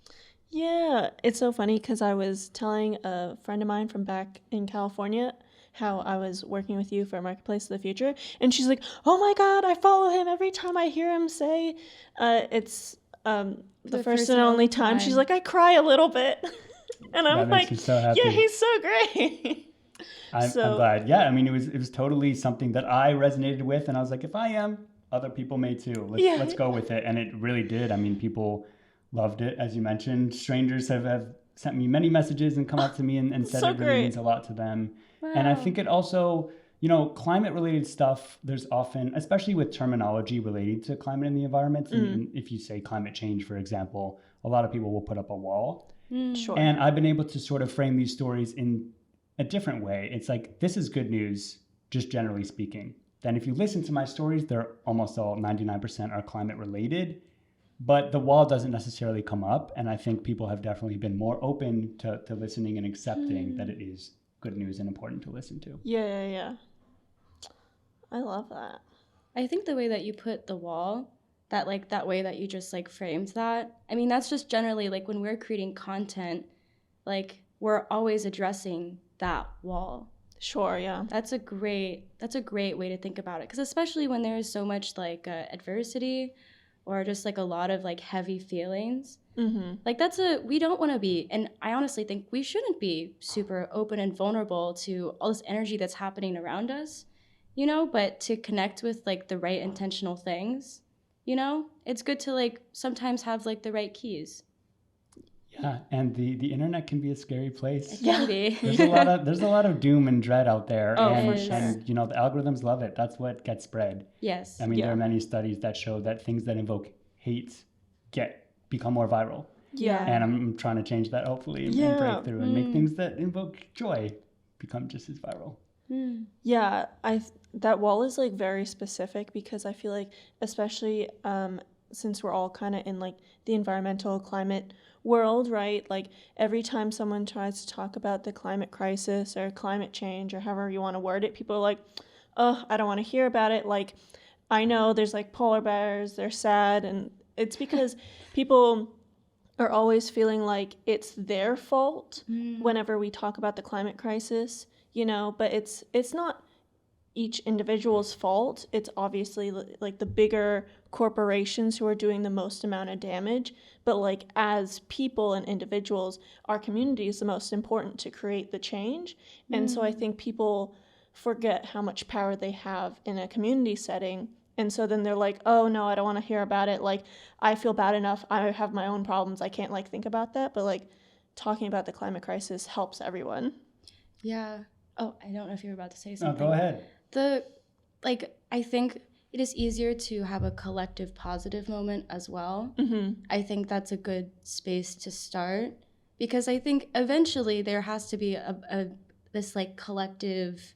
Yeah, it's so funny because I was telling a friend of mine from back in California how I was working with you for Marketplace of the Future, and she's like, "Oh my God, I follow him every time I hear him say it's the first and only time." She's like, "I cry a little bit," and I'm like, so happy. "Yeah, he's so great." I'm glad. Yeah, I mean, it was totally something that I resonated with, and I was like, if I am, other people may too. Let's go with it. And it really did. I mean, people loved it, as you mentioned. Strangers have sent me many messages and come up to me and said it really means a lot to them. Wow. And I think it also, climate related stuff, there's often, especially with terminology related to climate and the environment. And if you say climate change, for example, a lot of people will put up a wall. Sure. And I've been able to sort of frame these stories in a different way. It's like, this is good news, just generally speaking. Then if you listen to my stories, they're almost all 99% are climate related, but the wall doesn't necessarily come up. And I think people have definitely been more open to listening and accepting that it is good news and important to listen to. Yeah. I love that. I think the way that you put the wall, that way that you just like framed that, I mean, that's just generally like when we're creating content, like we're always addressing that wall. Sure, yeah. That's a great way to think about it, because especially when there is so much like adversity or just like a lot of like heavy feelings, like we don't want to be, and I honestly think we shouldn't be super open and vulnerable to all this energy that's happening around us, but to connect with like the right intentional things, it's good to like sometimes have like the right keys. Yeah, and the internet can be a scary place. It can be. There's a lot of doom and dread out there. Oh, and, for sure. And the algorithms love it. That's what gets spread. Yes. I mean, there are many studies that show that things that invoke hate become more viral. Yeah. And I'm trying to change that, hopefully, and break through and make things that invoke joy become just as viral. Yeah, that wall is like very specific because I feel like, especially since we're all kind of in like the environmental climate world, right? Like every time someone tries to talk about the climate crisis or climate change or however you want to word it, people are like, "Oh, I don't want to hear about it." Like, I know there's like polar bears, they're sad, and it's because people are always feeling like it's their fault whenever we talk about the climate crisis, but it's not each individual's fault. It's obviously like the bigger corporations who are doing the most amount of damage, but like as people and individuals, our community is the most important to create the change. And so I think people forget how much power they have in a community setting, and so then they're like, "Oh no, I don't want to hear about it. Like, I feel bad enough. I have my own problems. I can't like think about that." But like talking about the climate crisis helps everyone. Yeah. Oh, I don't know if you were about to say something. No, go ahead. I think it is easier to have a collective positive moment as well. I think that's a good space to start, because I think eventually there has to be this like collective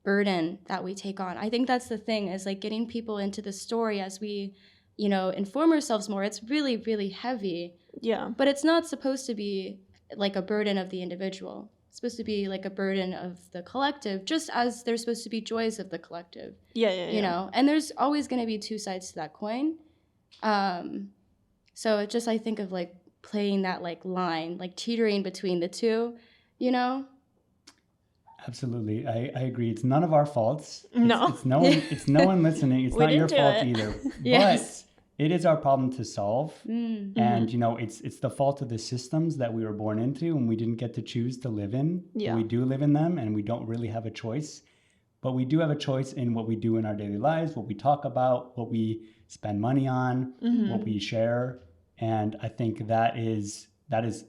burden that we take on. I think that's the thing, is like getting people into the story as we, inform ourselves more. It's really, really heavy. Yeah. But it's not supposed to be like a burden of the individual. It's supposed to be like a burden of the collective, just as there's supposed to be joys of the collective. Yeah. And there's always going to be two sides to that coin. So it just, I think of like playing that like line, like teetering between the two, Absolutely. I agree. It's none of our faults. No. It's no one listening. It's We not your didn't do fault it. either. Yes. But it is our problem to solve. Mm-hmm. And, you know, it's the fault of the systems that we were born into and we didn't get to choose to live in. Yeah. We do live in them and we don't really have a choice. But we do have a choice in what we do in our daily lives, what we talk about, what we spend money on, what we share. And I think that is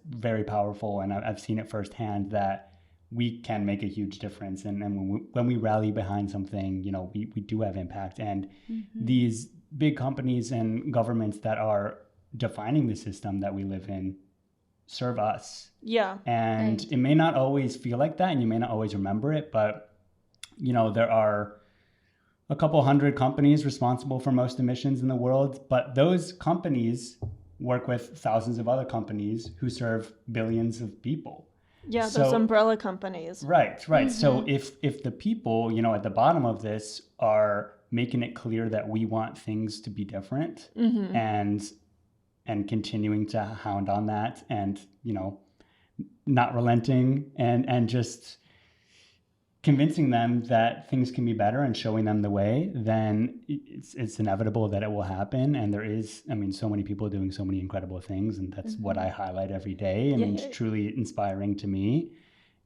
very powerful. And I've seen it firsthand that we can make a huge difference. And when we rally behind something, you know, we do have impact. And these big companies and governments that are defining the system that we live in serve us. Yeah. And it may not always feel like that and you may not always remember it, but, you know, there are a couple hundred companies responsible for most emissions in the world, but those companies work with thousands of other companies who serve billions of people. Yeah, those umbrella companies. Right. So if the people, you know, at the bottom of this are making it clear that we want things to be different and continuing to hound on that and, you know, not relenting and just convincing them that things can be better and showing them the way, then it's inevitable that it will happen. And there is, I mean, so many people doing so many incredible things, and that's what I highlight every day. I mean, it's truly inspiring to me.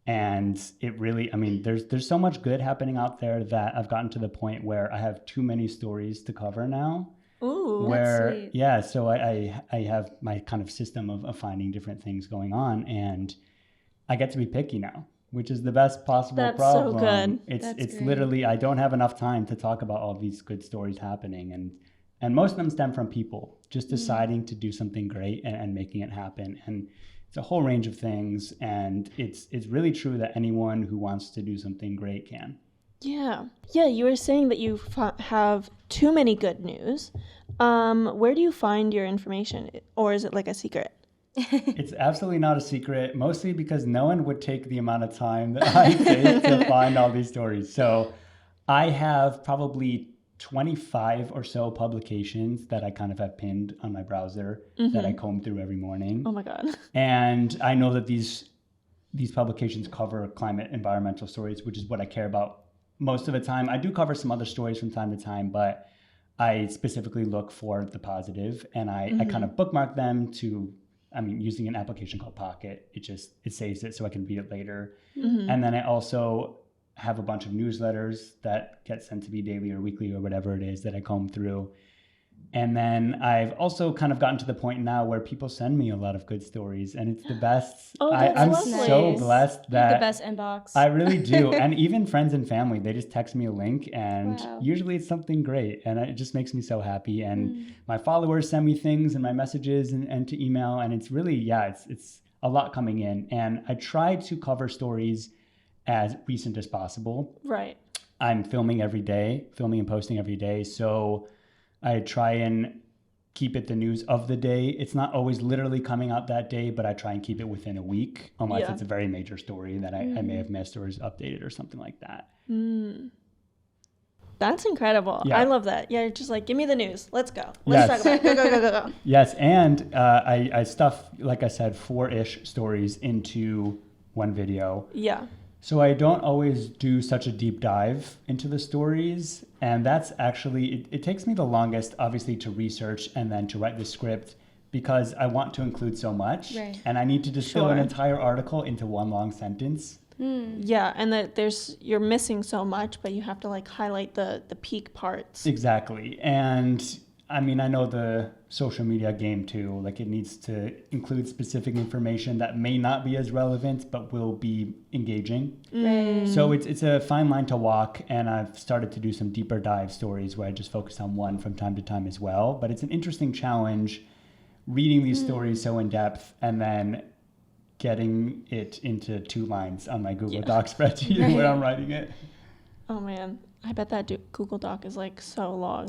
And it really, I mean, there's so much good happening out there that I've gotten to the point where I have too many stories to cover now. Ooh. Where, yeah, so I have my kind of system of finding different things going on, and I get to be picky now, which is the best possible That's problem. so good. It's literally, I don't have enough time to talk about all these good stories happening. And most of them stem from people just deciding to do something great and making it happen. And it's a whole range of things. And it's really true that anyone who wants to do something great can. Yeah. Yeah, you were saying that you have too many good news. Where do you find your information? Or is it like a secret? It's absolutely not a secret, mostly because no one would take the amount of time that I take to find all these stories. So I have probably 25 or so publications that I kind of have pinned on my browser that I comb through every morning. Oh my God. And I know that these publications cover climate environmental stories, which is what I care about most of the time. I do cover some other stories from time to time, but I specifically look for the positive, and I kind of bookmark them to, I mean, using an application called Pocket, it saves it so I can read it later. And then I also have a bunch of newsletters that get sent to me daily or weekly or whatever it is that I comb through. And then I've also kind of gotten to the point now where people send me a lot of good stories, and it's the best. Oh, that's I'm lovely. so blessed that the best inbox. I really do. And even friends and family, they just text me a link, and Wow. usually it's something great, and it just makes me so happy. And my followers send me things and my messages and to email, and it's really, it's a lot coming in. And I try to cover stories as recent as possible. Right. I'm filming and posting every day. So I try and keep it the news of the day. It's not always literally coming out that day, but I try and keep it within a week, unless it's a very major story that I may have missed or is updated or something like that. That's incredible. Yeah. I love that. Yeah, you're just like, give me the news. Let's go. Let's talk about it. Go. Yes, and I stuff, like I said, 4-ish stories into one video. Yeah. So I don't always do such a deep dive into the stories. And that's actually, it takes me the longest, obviously, to research and then to write the script, because I want to include so much. Right. And I need to distill an entire article into one long sentence. Yeah, and that you're missing so much, but you have to like highlight the peak parts. Exactly. And I mean, I know the social media game too, like it needs to include specific information that may not be as relevant, but will be engaging. Right. So it's a fine line to walk, and I've started to do some deeper dive stories where I just focus on one from time to time as well. But it's an interesting challenge reading these stories so in depth and then getting it into 2 lines on my Google Doc spreadsheet where I'm writing it. Oh man, I bet that Google Doc is like so long.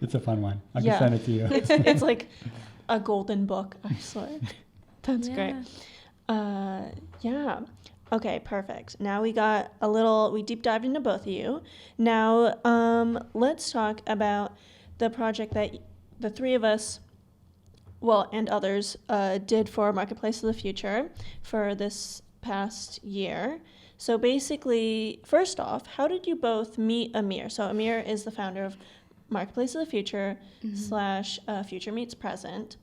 It's a fun one. I can send it to you. It's like a golden book, I swear. That's great. Yeah. Okay, perfect. Now we deep dived into both of you. Now, let's talk about the project that the 3 of us, well, and others, did for Marketplace of the Future for this past year. So basically, first off, how did you both meet Amir? So Amir is the founder of Marketplace of the Future / Future Meets Present.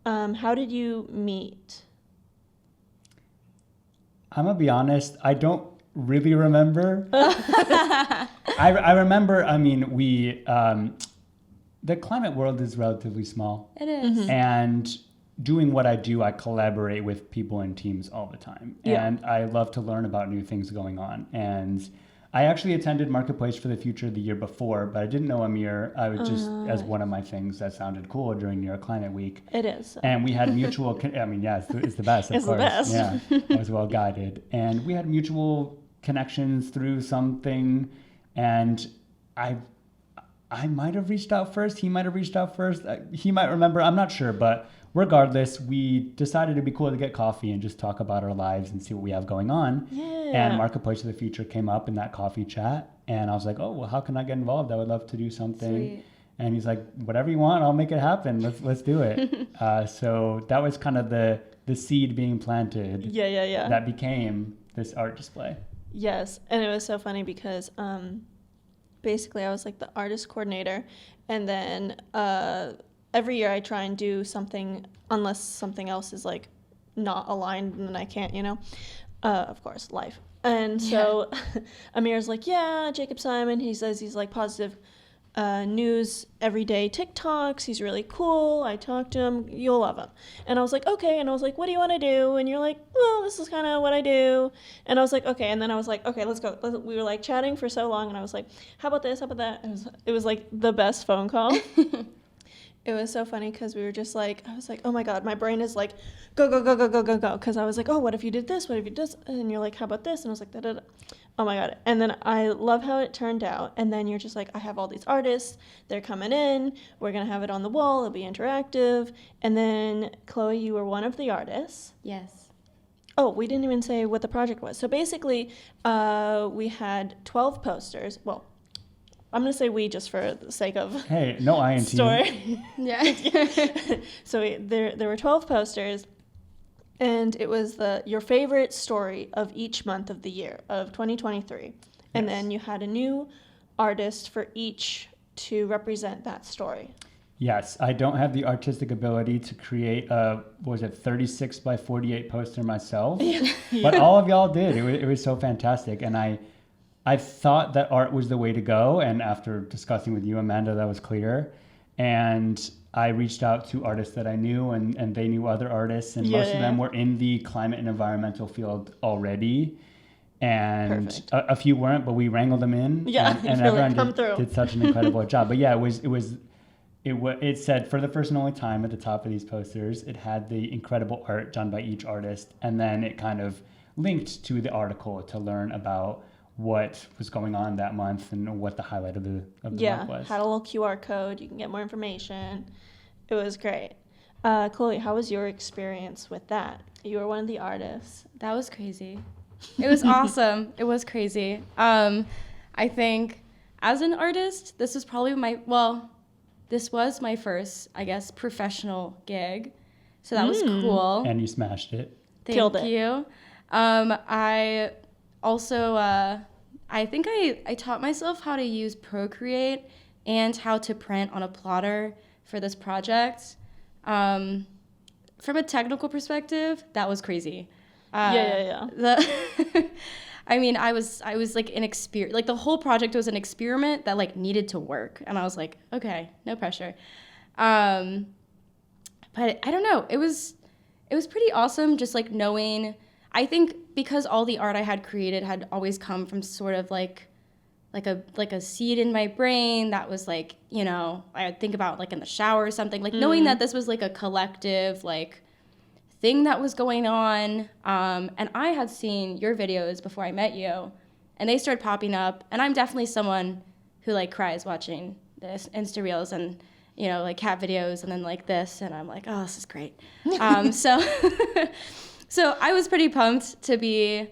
How did you meet? I'm gonna be honest, I don't really remember. I remember, I mean, the climate world is relatively small. It is. And doing what I do, I collaborate with people in teams all the time. Yeah. And I love to learn about new things going on. And I actually attended Marketplace for the Future the year before, but I didn't know Amir. I was just as one of my things that sounded cool during New York Climate Week. It is. And we had mutual, it's the best, of It's course. the best. Yeah, I was well guided. And we had mutual connections through something. And I might have reached out first. He might have reached out first. He might remember. I'm not sure. But regardless, we decided it'd be cool to get coffee and just talk about our lives and see what we have going on. Yeah. And Marketplace of the Future came up in that coffee chat. And I was like, oh, well, how can I get involved? I would love to do something. Sweet. And he's like, whatever you want, I'll make it happen. Let's do it. So that was kind of the seed being planted. Yeah. That became this art display. Yes, and it was so funny because basically I was like the artist coordinator, and then every year I try and do something unless something else is like not aligned, and then I can't, of course, life. And so Amir's like, yeah, Jacob Simon, he says he's like positive news everyday TikToks. He's really cool. I talked to him. You'll love him. And I was like, okay. And I was like, what do you want to do? And you're like, well, this is kind of what I do. And I was like, okay. And then I was like, okay, let's go. We were like chatting for so long. And I was like, how about this? How about that? It was like the best phone call. It was so funny because we were just like, I was like, oh my God, my brain is like, go. Because I was like, oh, what if you did this? What if you did this? And you're like, how about this? And I was like, da. Oh my God. And then I love how it turned out. And then you're just like, I have all these artists. They're coming in. We're going to have it on the wall. It'll be interactive. And then, Chloe, you were one of the artists. Yes. Oh, we didn't even say what the project was. So basically, we had 12 posters. Well, I'm going to say we just for the sake of Hey, no I in team. story. Yeah. So there were 12 posters, and it was your favorite story of each month of the year of 2023. And then you had a new artist for each to represent that story. Yes, I don't have the artistic ability to create a, 36 by 48 poster myself, but all of y'all did. It was so fantastic. And I thought that art was the way to go. And after discussing with you, Amanda, that was clear. And I reached out to artists that I knew, and they knew other artists. And most of them were in the climate and environmental field already. And a few weren't, but we wrangled them in. Yeah, and everyone come through. did such an incredible job. But yeah, it said for the first and only time at the top of these posters, it had the incredible art done by each artist. And then it kind of linked to the article to learn about what was going on that month and what the highlight of the month was. Had a little QR code. You can get more information. It was great. Chloe, how was your experience with that? You were one of the artists. That was crazy. It was awesome. It was crazy. I think as an artist, this was probably this was my first, I guess, professional gig. So that was cool. And you smashed it. Thank you. I also, I think I taught myself how to use Procreate and how to print on a plotter for this project. From a technical perspective, that was crazy. Yeah. I mean, I was like like the whole project was an experiment that like needed to work, and I was like, okay, no pressure. But I don't know. It was pretty awesome, just like knowing. I think because all the art I had created had always come from sort of like a seed in my brain that was like, I would think about like in the shower or something, like knowing that this was like a collective like thing that was going on. And I had seen your videos before I met you, and they started popping up. And I'm definitely someone who like cries watching this Insta Reels and, like cat videos and then like this. And I'm like, oh, this is great. So I was pretty pumped to be,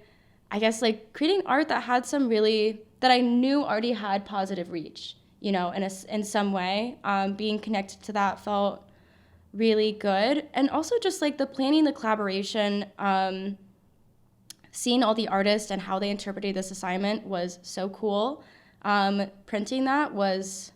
I guess, like creating art that had that I knew already had positive reach, in some way. Being connected to that felt really good. And also just like the planning, the collaboration seeing all the artists and how they interpreted this assignment was so cool. Printing that was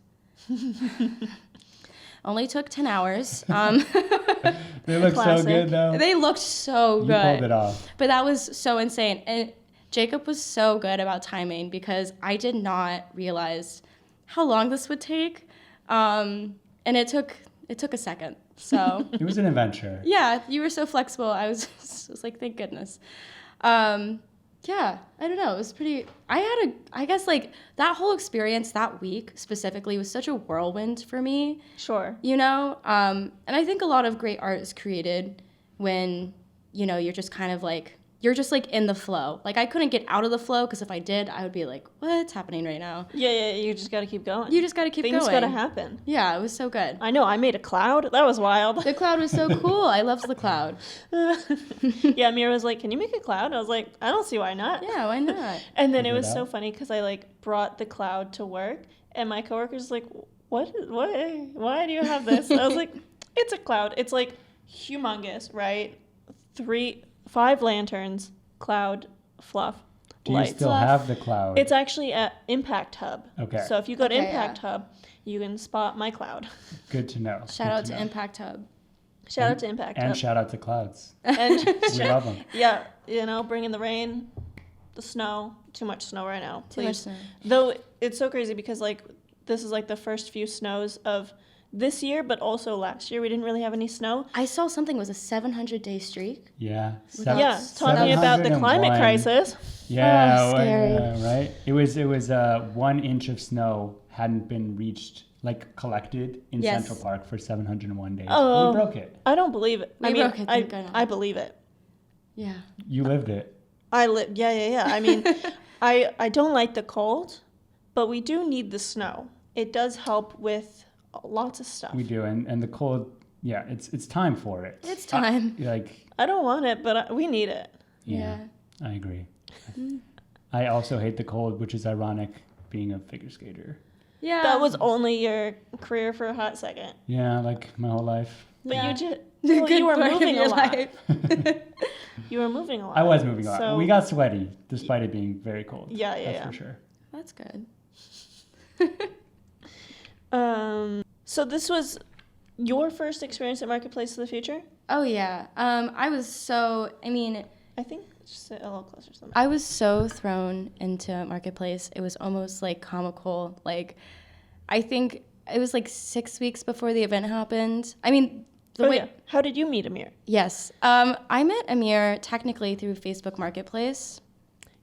only took 10 hours. They look so good though. They looked so good. You pulled it off. But that was so insane. And Jacob was so good about timing because I did not realize how long this would take. And it took a second. So It was an adventure. yeah, you were so flexible. I was like, thank goodness. Yeah, I don't know. It was pretty. I guess like that whole experience that week specifically was such a whirlwind for me. Sure. You know, and I think a lot of great art is created when, you know, you're just kind of like, you're just like in the flow. Like I couldn't get out of the flow because if I did, I would be like, what's happening right now? Yeah, you just got to keep going. You just got to keep Things going. got to happen. Yeah, it was so good. I know, I made a cloud. That was wild. The cloud was so cool. I loved the cloud. Yeah, Mira was like, can you make a cloud? I was like, I don't see why not. Yeah, why not? And then it Figure was it so out. funny because I like brought the cloud to work and my coworker's like, what, why do you have this? I was like, it's a cloud. It's like humongous, right? 5 lanterns, cloud, fluff, Do you lights. still have the cloud? It's actually at Impact Hub. Okay. So if you go to Okay, Impact yeah. Hub, you can spot my cloud. Good to know. Shout out to Impact Hub. Shout out to Impact And Hub. shout out to clouds. And We love them. yeah, you know, bring in the rain, the snow. Too much snow right now. Too much Please. snow. Though it's so crazy because like this is like the first few snows of this year, but also last year we didn't really have any snow. I saw something was a 700-day streak. Yeah. Yeah, talking about the climate 701. crisis. Yeah, Oh, scary. right. It was 1 inch of snow hadn't been reached, like collected in Yes. Central Park for 701 days. Oh. We broke it. I don't believe it. We broke it, thank goodness. I believe it. Yeah. You lived it. I live. Yeah. I mean, I don't like the cold, but we do need the snow. It does help with lots of stuff. We do, and the cold. Yeah, it's time for it. It's time. Like, I don't want it, but we need it. yeah, I agree. I also hate the cold, which is ironic, being a figure skater. Yeah. That was only your career for a hot second. Yeah, like my whole life. But Yeah. you just the well, good you were part of moving your a lot. life. You were moving a lot. I was moving on. So- We got sweaty, despite it being very cold. Yeah, That's for sure. That's good. So this was your first experience at Marketplace of the Future? Oh yeah. I I think just sit a little closer to the mic. I was so thrown into Marketplace. It was almost like comical. Like, I think it was like 6 weeks before the event happened. I mean, the way. Yeah. How did you meet Amir? Yes. I met Amir technically through Facebook Marketplace.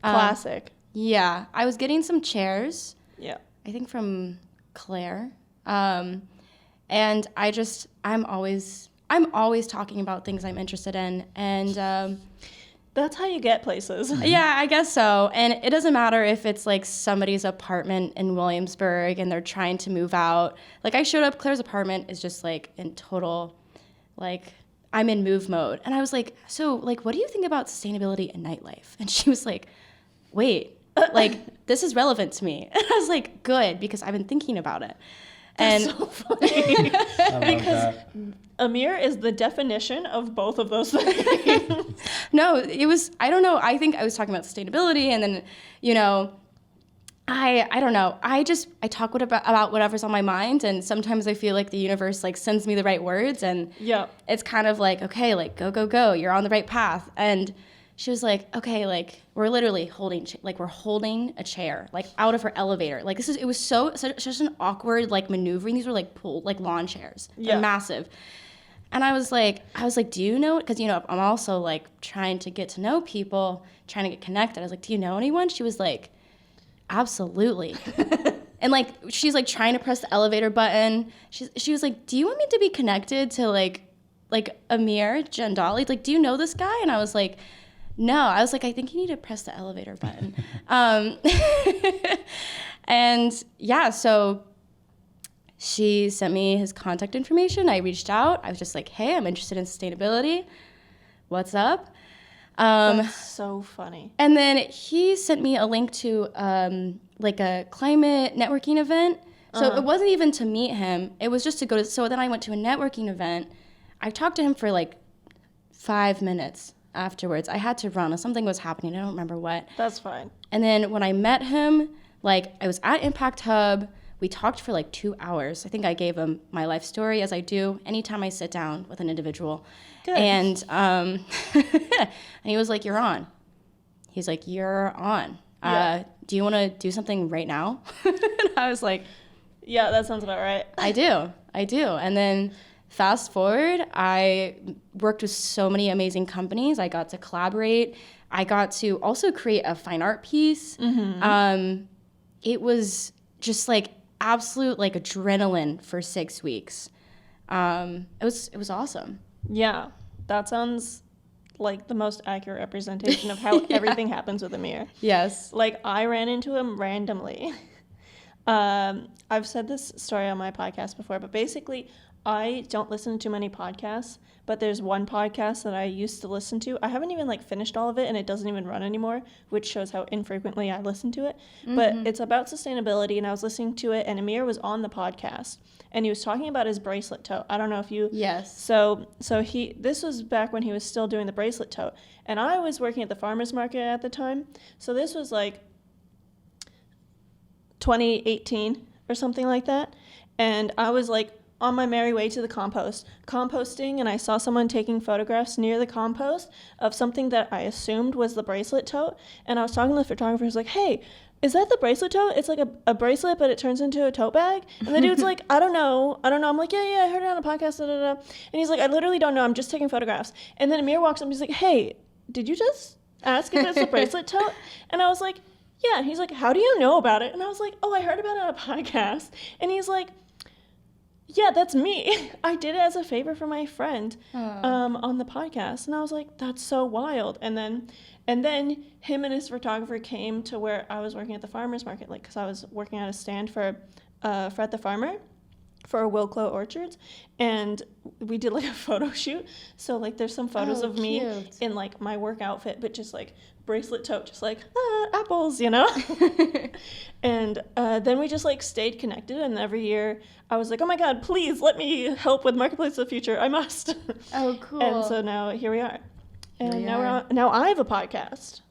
Classic. Yeah. I was getting some chairs, Yeah. I think from Claire. And I'm always talking about things I'm interested in. And That's how you get places. yeah, I guess so. And it doesn't matter if it's like somebody's apartment in Williamsburg and they're trying to move out. Like I showed up, Claire's apartment is just like in total, like I'm in move mode. And I was like, so like, what do you think about sustainability and nightlife? And she was like, wait, like this is relevant to me. And I was like, good, because I've been thinking about it. And So funny. I love Because- that. Amir is the definition of both of those things. no, it was, I don't know. I think I was talking about sustainability and then, you know, I don't know. I talk about whatever's on my mind. And sometimes I feel like the universe like sends me the right words and Yeah. it's kind of like, okay, like go. You're on the right path. And she was like, okay, like we're literally holding a chair like out of her elevator. Like it was such an awkward like maneuvering. These were like pulled like lawn chairs. They're Yeah. massive. And I was like, do you know? Because, you know, I'm also like trying to get to know people, trying to get connected. I was like, do you know anyone? She was like, absolutely. And like, she's like trying to press the elevator button. She was like, do you want me to be connected to like Amir Jandali? Like, do you know this guy? And I was like, no. I was like, I think you need to press the elevator button. And yeah, so she sent me his contact information. I reached out. I was just like, hey, I'm interested in sustainability. What's up? That's so funny. And then he sent me a link to like a climate networking event. So it wasn't even to meet him. It was just to go to. So then I went to a networking event. I talked to him for like 5 minutes. afterwards. I had to run. Something was happening. I don't remember what. That's fine. And then when I met him, like, I was at Impact Hub. We talked for like 2 hours. I think I gave him my life story, as I do anytime I sit down with an individual. Good. And and he was like, "You're on." He's like, "You're on. Do you want to do something right now?" And I was like, Yeah, that sounds about right. I do. And then fast forward, I worked with so many amazing companies. I got to collaborate. I got to also create a fine art piece. It was just like absolute like adrenaline for 6 weeks. It was awesome. Yeah, that sounds like the most accurate representation of how everything happens with Amir. Yes. Like, I ran into him randomly. I've said this story on my podcast before, but basically, I don't listen to many podcasts, but there's one podcast that I used to listen to. I haven't even like finished all of it, and it doesn't even run anymore, which shows how infrequently I listen to it. But it's about sustainability, and I was listening to it, and Amir was on the podcast, and he was talking about his bracelet tote. I don't know if you... Yes. So this was back when he was still doing the bracelet tote, and I was working at the farmer's market at the time. So this was like 2018 or something like that, and I was like on my merry way to the composting, and I saw someone taking photographs near the compost of something that I assumed was the bracelet tote, and I was talking to the photographer. I was like, "Hey, is that the bracelet tote? It's like a bracelet, but it turns into a tote bag." And the dude's like, I don't know. I'm like, yeah, I heard it on a podcast, da, da, da. And he's like, "I literally don't know. I'm just taking photographs." And then Amir walks up and he's like, "Hey, did you just ask if it's a bracelet tote?" And I was like, "Yeah." And he's like, "How do you know about it?" And I was like, "Oh, I heard about it on a podcast." And he's like, "Yeah, that's me. I did it as a favor for my friend on the podcast." And I was like, "That's so wild." And then him and his photographer came to where I was working at the farmer's market, like, because I was working at a stand for Fred the Farmer for Wilklow Orchards, and we did like a photo shoot. So like there's some photos of me in like my work outfit, but just like bracelet tote, just like apples, you know. And then we just like stayed connected, and every year I was like, "Oh my God, please let me help with Marketplace of the Future. I must." Oh, cool. And so now here we are, and now I have a podcast,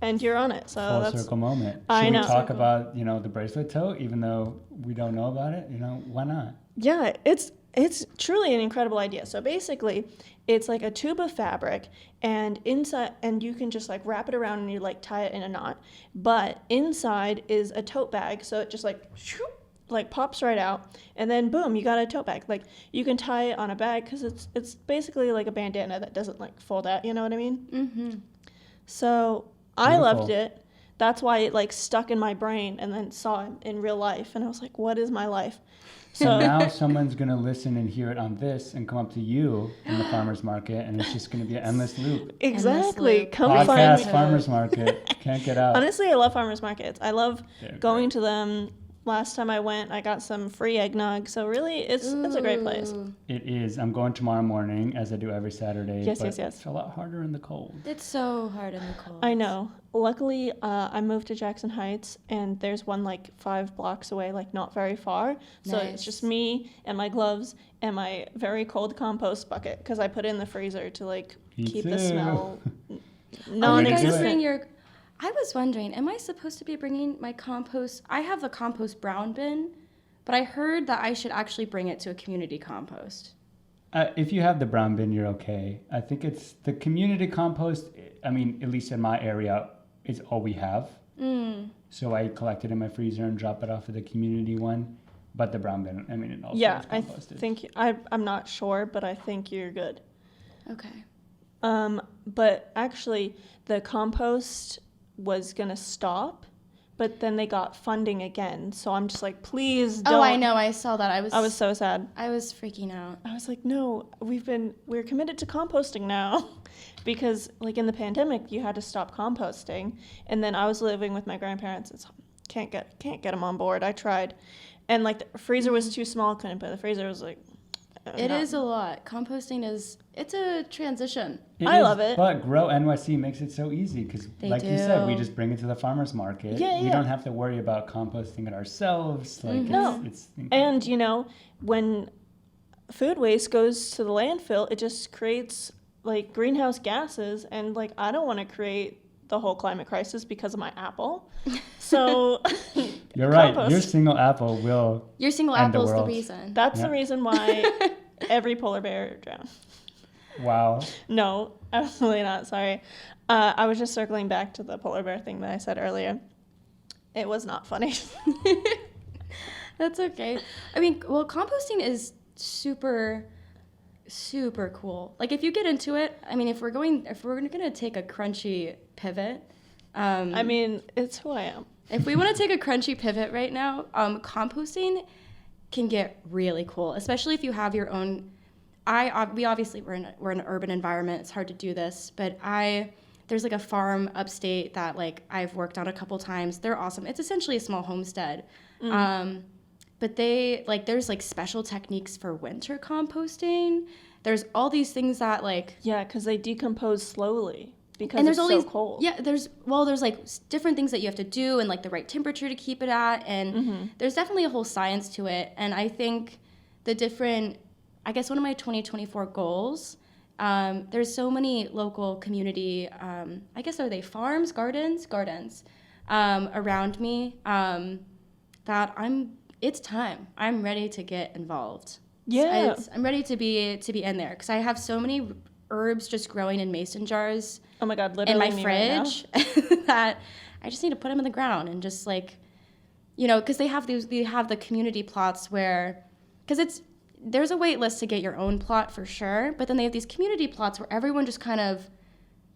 and you're on it. So Full that's circle moment. Should I know. we talk about the bracelet tote, even though we don't know about it? Why not? Yeah, it's truly an incredible idea. So basically, it's like a tube of fabric, and inside, and you can just like wrap it around and you like tie it in a knot. But inside is a tote bag, so it just like like pops right out, and then boom, you got a tote bag. Like you can tie it on a bag because it's basically like a bandana that doesn't like fold out. You know what I mean? Mm-hmm. So I loved it. That's why it like stuck in my brain, and then saw it in real life, and I was like, "What is my life?" So and now someone's going to listen and hear it on this and come up to you in the farmer's market, and it's just going to be an endless loop. Exactly. Come Podcast, find me. farmer's market. Can't get out. Honestly, I love farmers markets. I love going to them. Last time I went, I got some free eggnog. So really, it's a great place. It is. I'm going tomorrow morning, as I do every Saturday. Yes. It's a lot harder in the cold. It's so hard in the cold. I know. Luckily, I moved to Jackson Heights, and there's one like 5 blocks away, like not very far. So it's just me and my gloves and my very cold compost bucket, because I put it in the freezer to like keep the smell non-existent. I was wondering, am I supposed to be bringing my compost? I have the compost brown bin, but I heard that I should actually bring it to a community compost. If you have the brown bin, you're okay. I think it's the community compost. I mean, at least in my area, is all we have. So I collect it in my freezer and drop it off at the community one. But the brown bin, I mean, it also is composted. I think I'm not sure, but I think you're good. Okay. But actually, the compost was gonna stop, but then they got funding again. So I'm just like, please don't. Oh, I know. I saw that. I was so sad. I was freaking out. I was like, no, we're committed to composting now, because like in the pandemic, you had to stop composting, and then I was living with my grandparents. It's can't get them on board. I tried, and like the freezer was too small. Couldn't put the freezer was like. It is a lot. Composting it's a transition. I love it. But Grow NYC makes it so easy because, like you said, we just bring it to the farmer's market. We don't have to worry about composting it ourselves. Like it's and when food waste goes to the landfill, it just creates like greenhouse gases, and like I don't want to create the whole climate crisis because of my apple. So You're right. compost. Your single apple will Your single end the apple is the world. reason. That's Yeah. the reason why every polar bear drowned. Wow. No, absolutely not. Sorry. I was just circling back to the polar bear thing that I said earlier. It was not funny. That's okay. I mean, well, composting is super, super cool. Like if you get into it, I mean, if we're gonna take a crunchy pivot, I mean, it's who I am. if we want to take a crunchy pivot right now, composting can get really cool, especially if you have your own. We obviously we're in an urban environment. It's hard to do this, but there's like a farm upstate that like I've worked on a couple times. They're awesome. It's essentially a small homestead. But there's like special techniques for winter composting. There's all these things that like Yeah, because they decompose slowly because and it's there's all so these cold. Yeah, there's like different things that you have to do and like the right temperature to keep it at, and there's definitely a whole science to it. And I think I guess one of my 2024 goals. There's so many local community. I guess are they farms, gardens around me that it's time. I'm ready to get involved. Yeah. I'm ready to be in there because I have so many herbs just growing in mason jars Oh my God, in literally my me right now. fridge that I just need to put them in the ground and just like, because they have the community plots where, because there's a wait list to get your own plot for sure, but then they have these community plots where everyone just kind of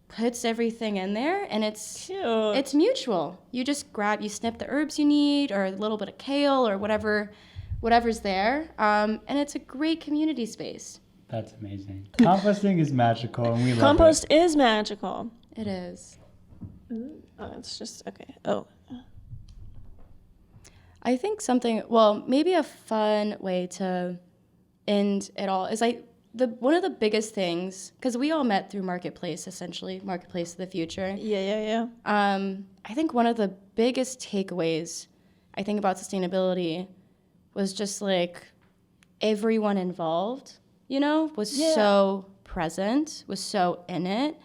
puts everything in there, and it's Cute. it's mutual. You just you snip the herbs you need, or a little bit of kale, or whatever's there, and it's a great community space. That's amazing. Composting is magical, and we love Compost it. is magical. It is. Oh, it's just okay. Oh, I think maybe a fun way to end it all is one of the biggest things, because we all met through Marketplace, essentially, Marketplace of the Future. yeah. I think one of the biggest takeaways I think about sustainability was just like everyone involved, was so present, was so in it,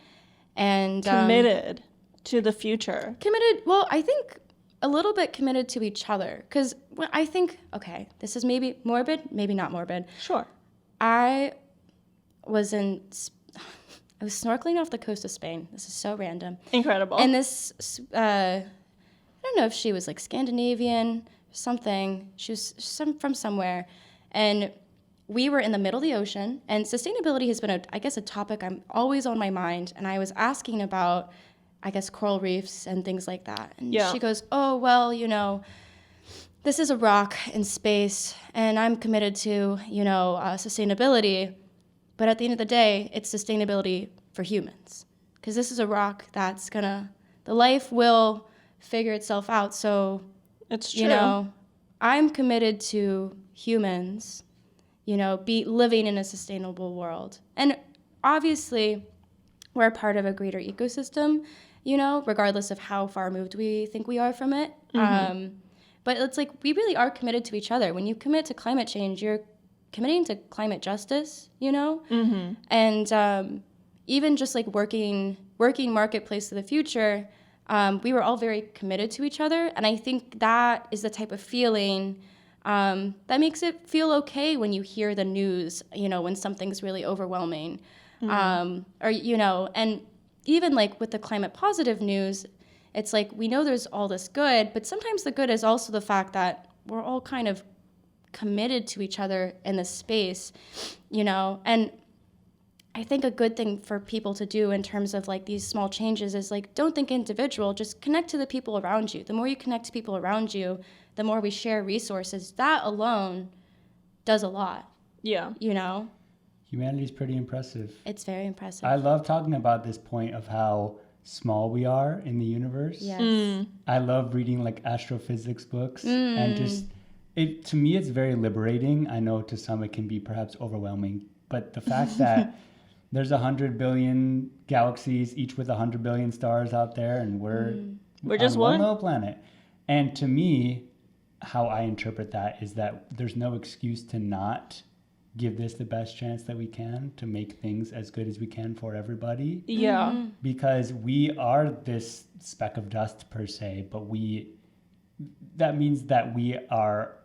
and Committed to the future. committed. Well, I think a little bit committed to each other, because I think, okay, this is maybe morbid, maybe not morbid. Sure. I was snorkeling off the coast of Spain. This is so random. Incredible. And this, I don't know if she was like Scandinavian or something. She was from somewhere. And we were in the middle of the ocean. And sustainability has been, a topic I'm always on my mind. And I was asking about, I guess, coral reefs and things like that. And she goes, oh, well, this is a rock in space. And I'm committed to, sustainability. But at the end of the day, it's sustainability for humans. Because this is a rock that's the life will figure itself out. So, it's true. I'm committed to humans, be living in a sustainable world. And obviously, we're a part of a greater ecosystem, regardless of how far removed we think we are from it. But it's like we really are committed to each other. When you commit to climate change, you're committing to climate justice, And even just like working Marketplace of the Future, we were all very committed to each other. And I think that is the type of feeling that makes it feel okay when you hear the news, when something's really overwhelming. And even like with the climate positive news, it's like we know there's all this good, but sometimes the good is also the fact that we're all kind of committed to each other in this space, and I think a good thing for people to do in terms of like these small changes is like, don't think individual, just connect to the people around you. The more you connect to people around you, the more we share resources. That alone does a lot. Yeah. Humanity is pretty impressive. It's very impressive. I love talking about this point of how small we are in the universe. Yes. I love reading like astrophysics books and just to me it's very liberating. I know to some it can be perhaps overwhelming, but the fact that there's 100 billion galaxies, each with 100 billion stars out there, and we're just on one little planet. And to me, how I interpret that is that there's no excuse to not give this the best chance that we can to make things as good as we can for everybody. Yeah. Because we are this speck of dust per se, but that means that we are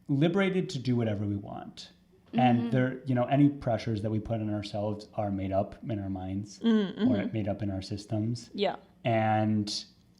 liberated to do whatever we want. And there, any pressures that we put on ourselves are made up in our minds or made up in our systems. Yeah. And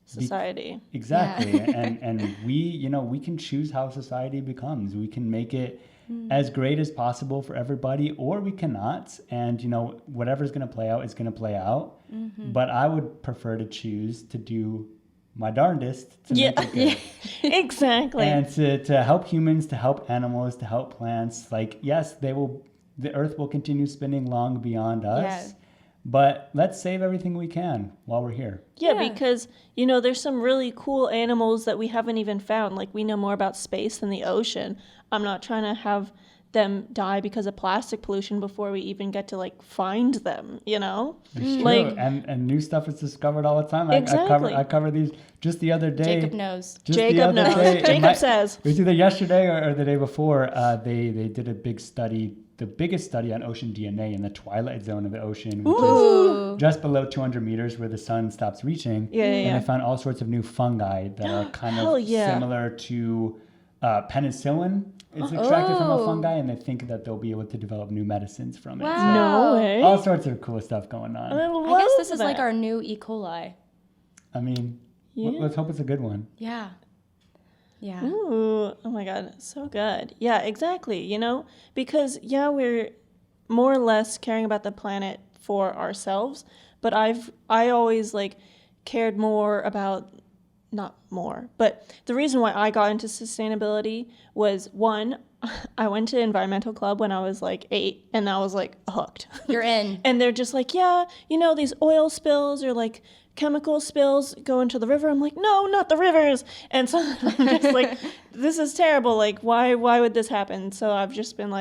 Society. exactly. Yeah. And we can choose how society becomes. We can make it as great as possible for everybody, or we cannot. And, whatever's going to play out is going to play out. But I would prefer to choose to do my darndest to make it good. Exactly. And to help humans, to help animals, to help plants. Like, yes, the earth will continue spinning long beyond us. Yeah. But let's save everything we can while we're here. Yeah, because, there's some really cool animals that we haven't even found. Like, we know more about space than the ocean. I'm not trying to have them die because of plastic pollution before we even get to, find them, It's true. Like, and new stuff is discovered all the time. Exactly. I cover these just the other day. Jacob knows. Jacob knows. Jacob says. It was either yesterday or the day before. They did a big study, the biggest study on ocean DNA in the twilight zone of the ocean, which is just below 200 meters where the sun stops reaching. And they found all sorts of new fungi that are kind of similar to penicillin. It's extracted from a fungi, and they think that they'll be able to develop new medicines from it. Wow. No way. All sorts of cool stuff going on. I guess this is like our new E. coli. I mean, let's hope it's a good one. Yeah. Yeah. Ooh, oh my God, so good. Yeah, exactly. Because we're more or less caring about the planet for ourselves, but I always cared more about, not more, but the reason why I got into sustainability was, one, I went to environmental club when I was 8, and I was hooked. You're in. And they're just these oil spills or chemical spills go into the river. I'm like, no, not the rivers. And so I'm just this is terrible. Why would this happen? So I've just been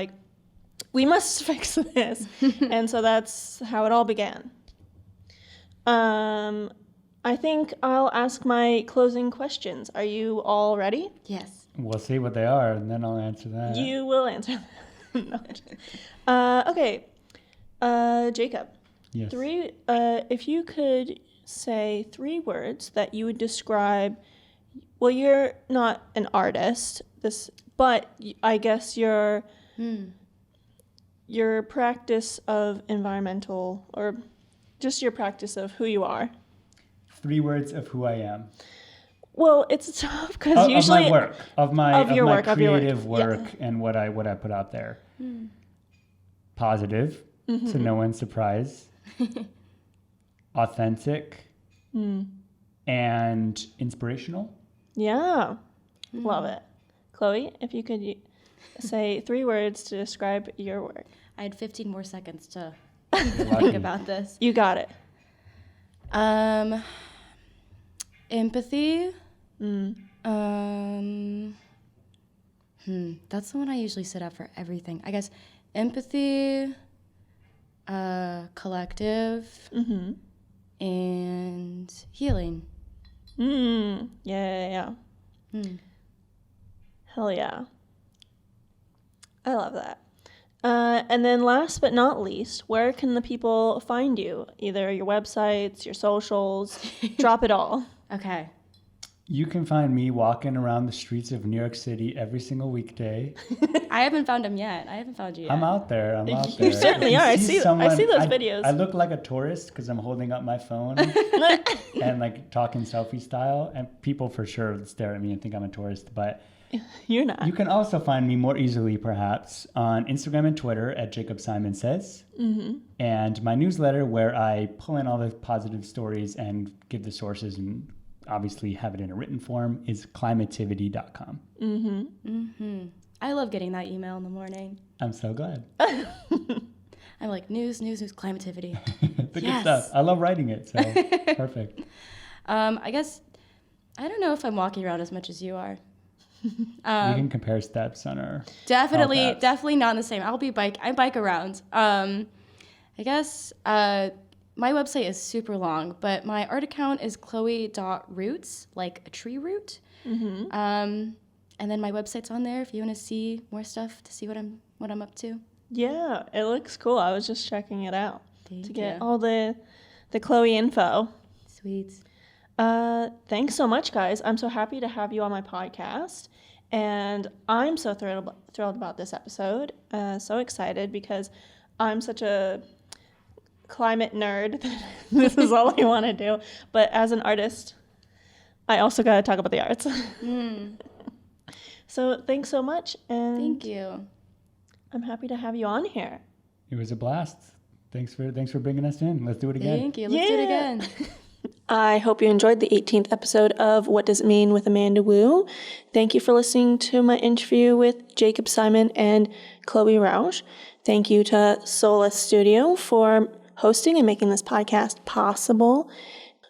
we must fix this. And so that's how it all began. I think I'll ask my closing questions. Are you all ready? Yes. We'll see what they are, and then I'll answer that. You will answer them. Okay. Jacob. Yes. If you could say 3 words that you would describe, well, you're not an artist, but I guess your practice of environmental, or just your practice of who you are. 3 words of who I am. Well, it's tough because usually of my work, of my creative work, Yeah. and what I put out there. Positive, to no one's surprise. Authentic, and inspirational. Yeah, love it. Chloe, if you could say 3 words to describe your work. I had 15 more seconds to think about this. You got it. Empathy. That's the one I usually set up for everything. I guess empathy, collective, and healing. Yeah. Hell yeah. I love that. And then last but not least, where can the people find you? Either your websites, your socials, drop it all. Okay. You can find me walking around the streets of New York City every single weekday. I haven't found him yet. I haven't found you yet. I'm out there. You certainly are. I see those videos. I look like a tourist because I'm holding up my phone and talking selfie style. And people for sure stare at me and think I'm a tourist. But you're not. You can also find me more easily, perhaps, on Instagram and Twitter at Jacob Simon Says. And my newsletter, where I pull in all the positive stories and give the sources and obviously have it in a written form, is climativity.com. I love getting that email in the morning. I'm so glad. I'm like, news, climativity. The good stuff. I love writing it, so perfect. I guess, I don't know if I'm walking around as much as you are. We can compare steps on our definitely not the same. I bike around. I guess my website is super long, but my art account is chloe.roots, like a tree root. And then my website's on there if you want to see more stuff, to see what I'm up to. Yeah, it looks cool. I was just checking it out to get you. all the Chloe info. Sweet. Thanks so much, guys. I'm so happy to have you on my podcast. And I'm so thrilled about this episode. So excited because I'm such a climate nerd. This is all I want to do. But as an artist, I also got to talk about the arts. So thanks so much. And Thank you. I'm happy to have you on here. It was a blast. Thanks for bringing us in. Let's do it again. Thank you. Let's do it again. I hope you enjoyed the 18th episode of What Does It Mean with Amanda Wu. Thank you for listening to my interview with Jacob Simon and Chloe Roush. Thank you to Solas Studio for hosting and making this podcast possible.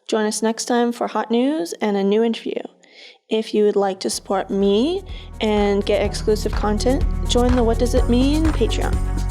Join us next time for hot news and a new interview. If you would like to support me and get exclusive content, join the What Does It Mean Patreon.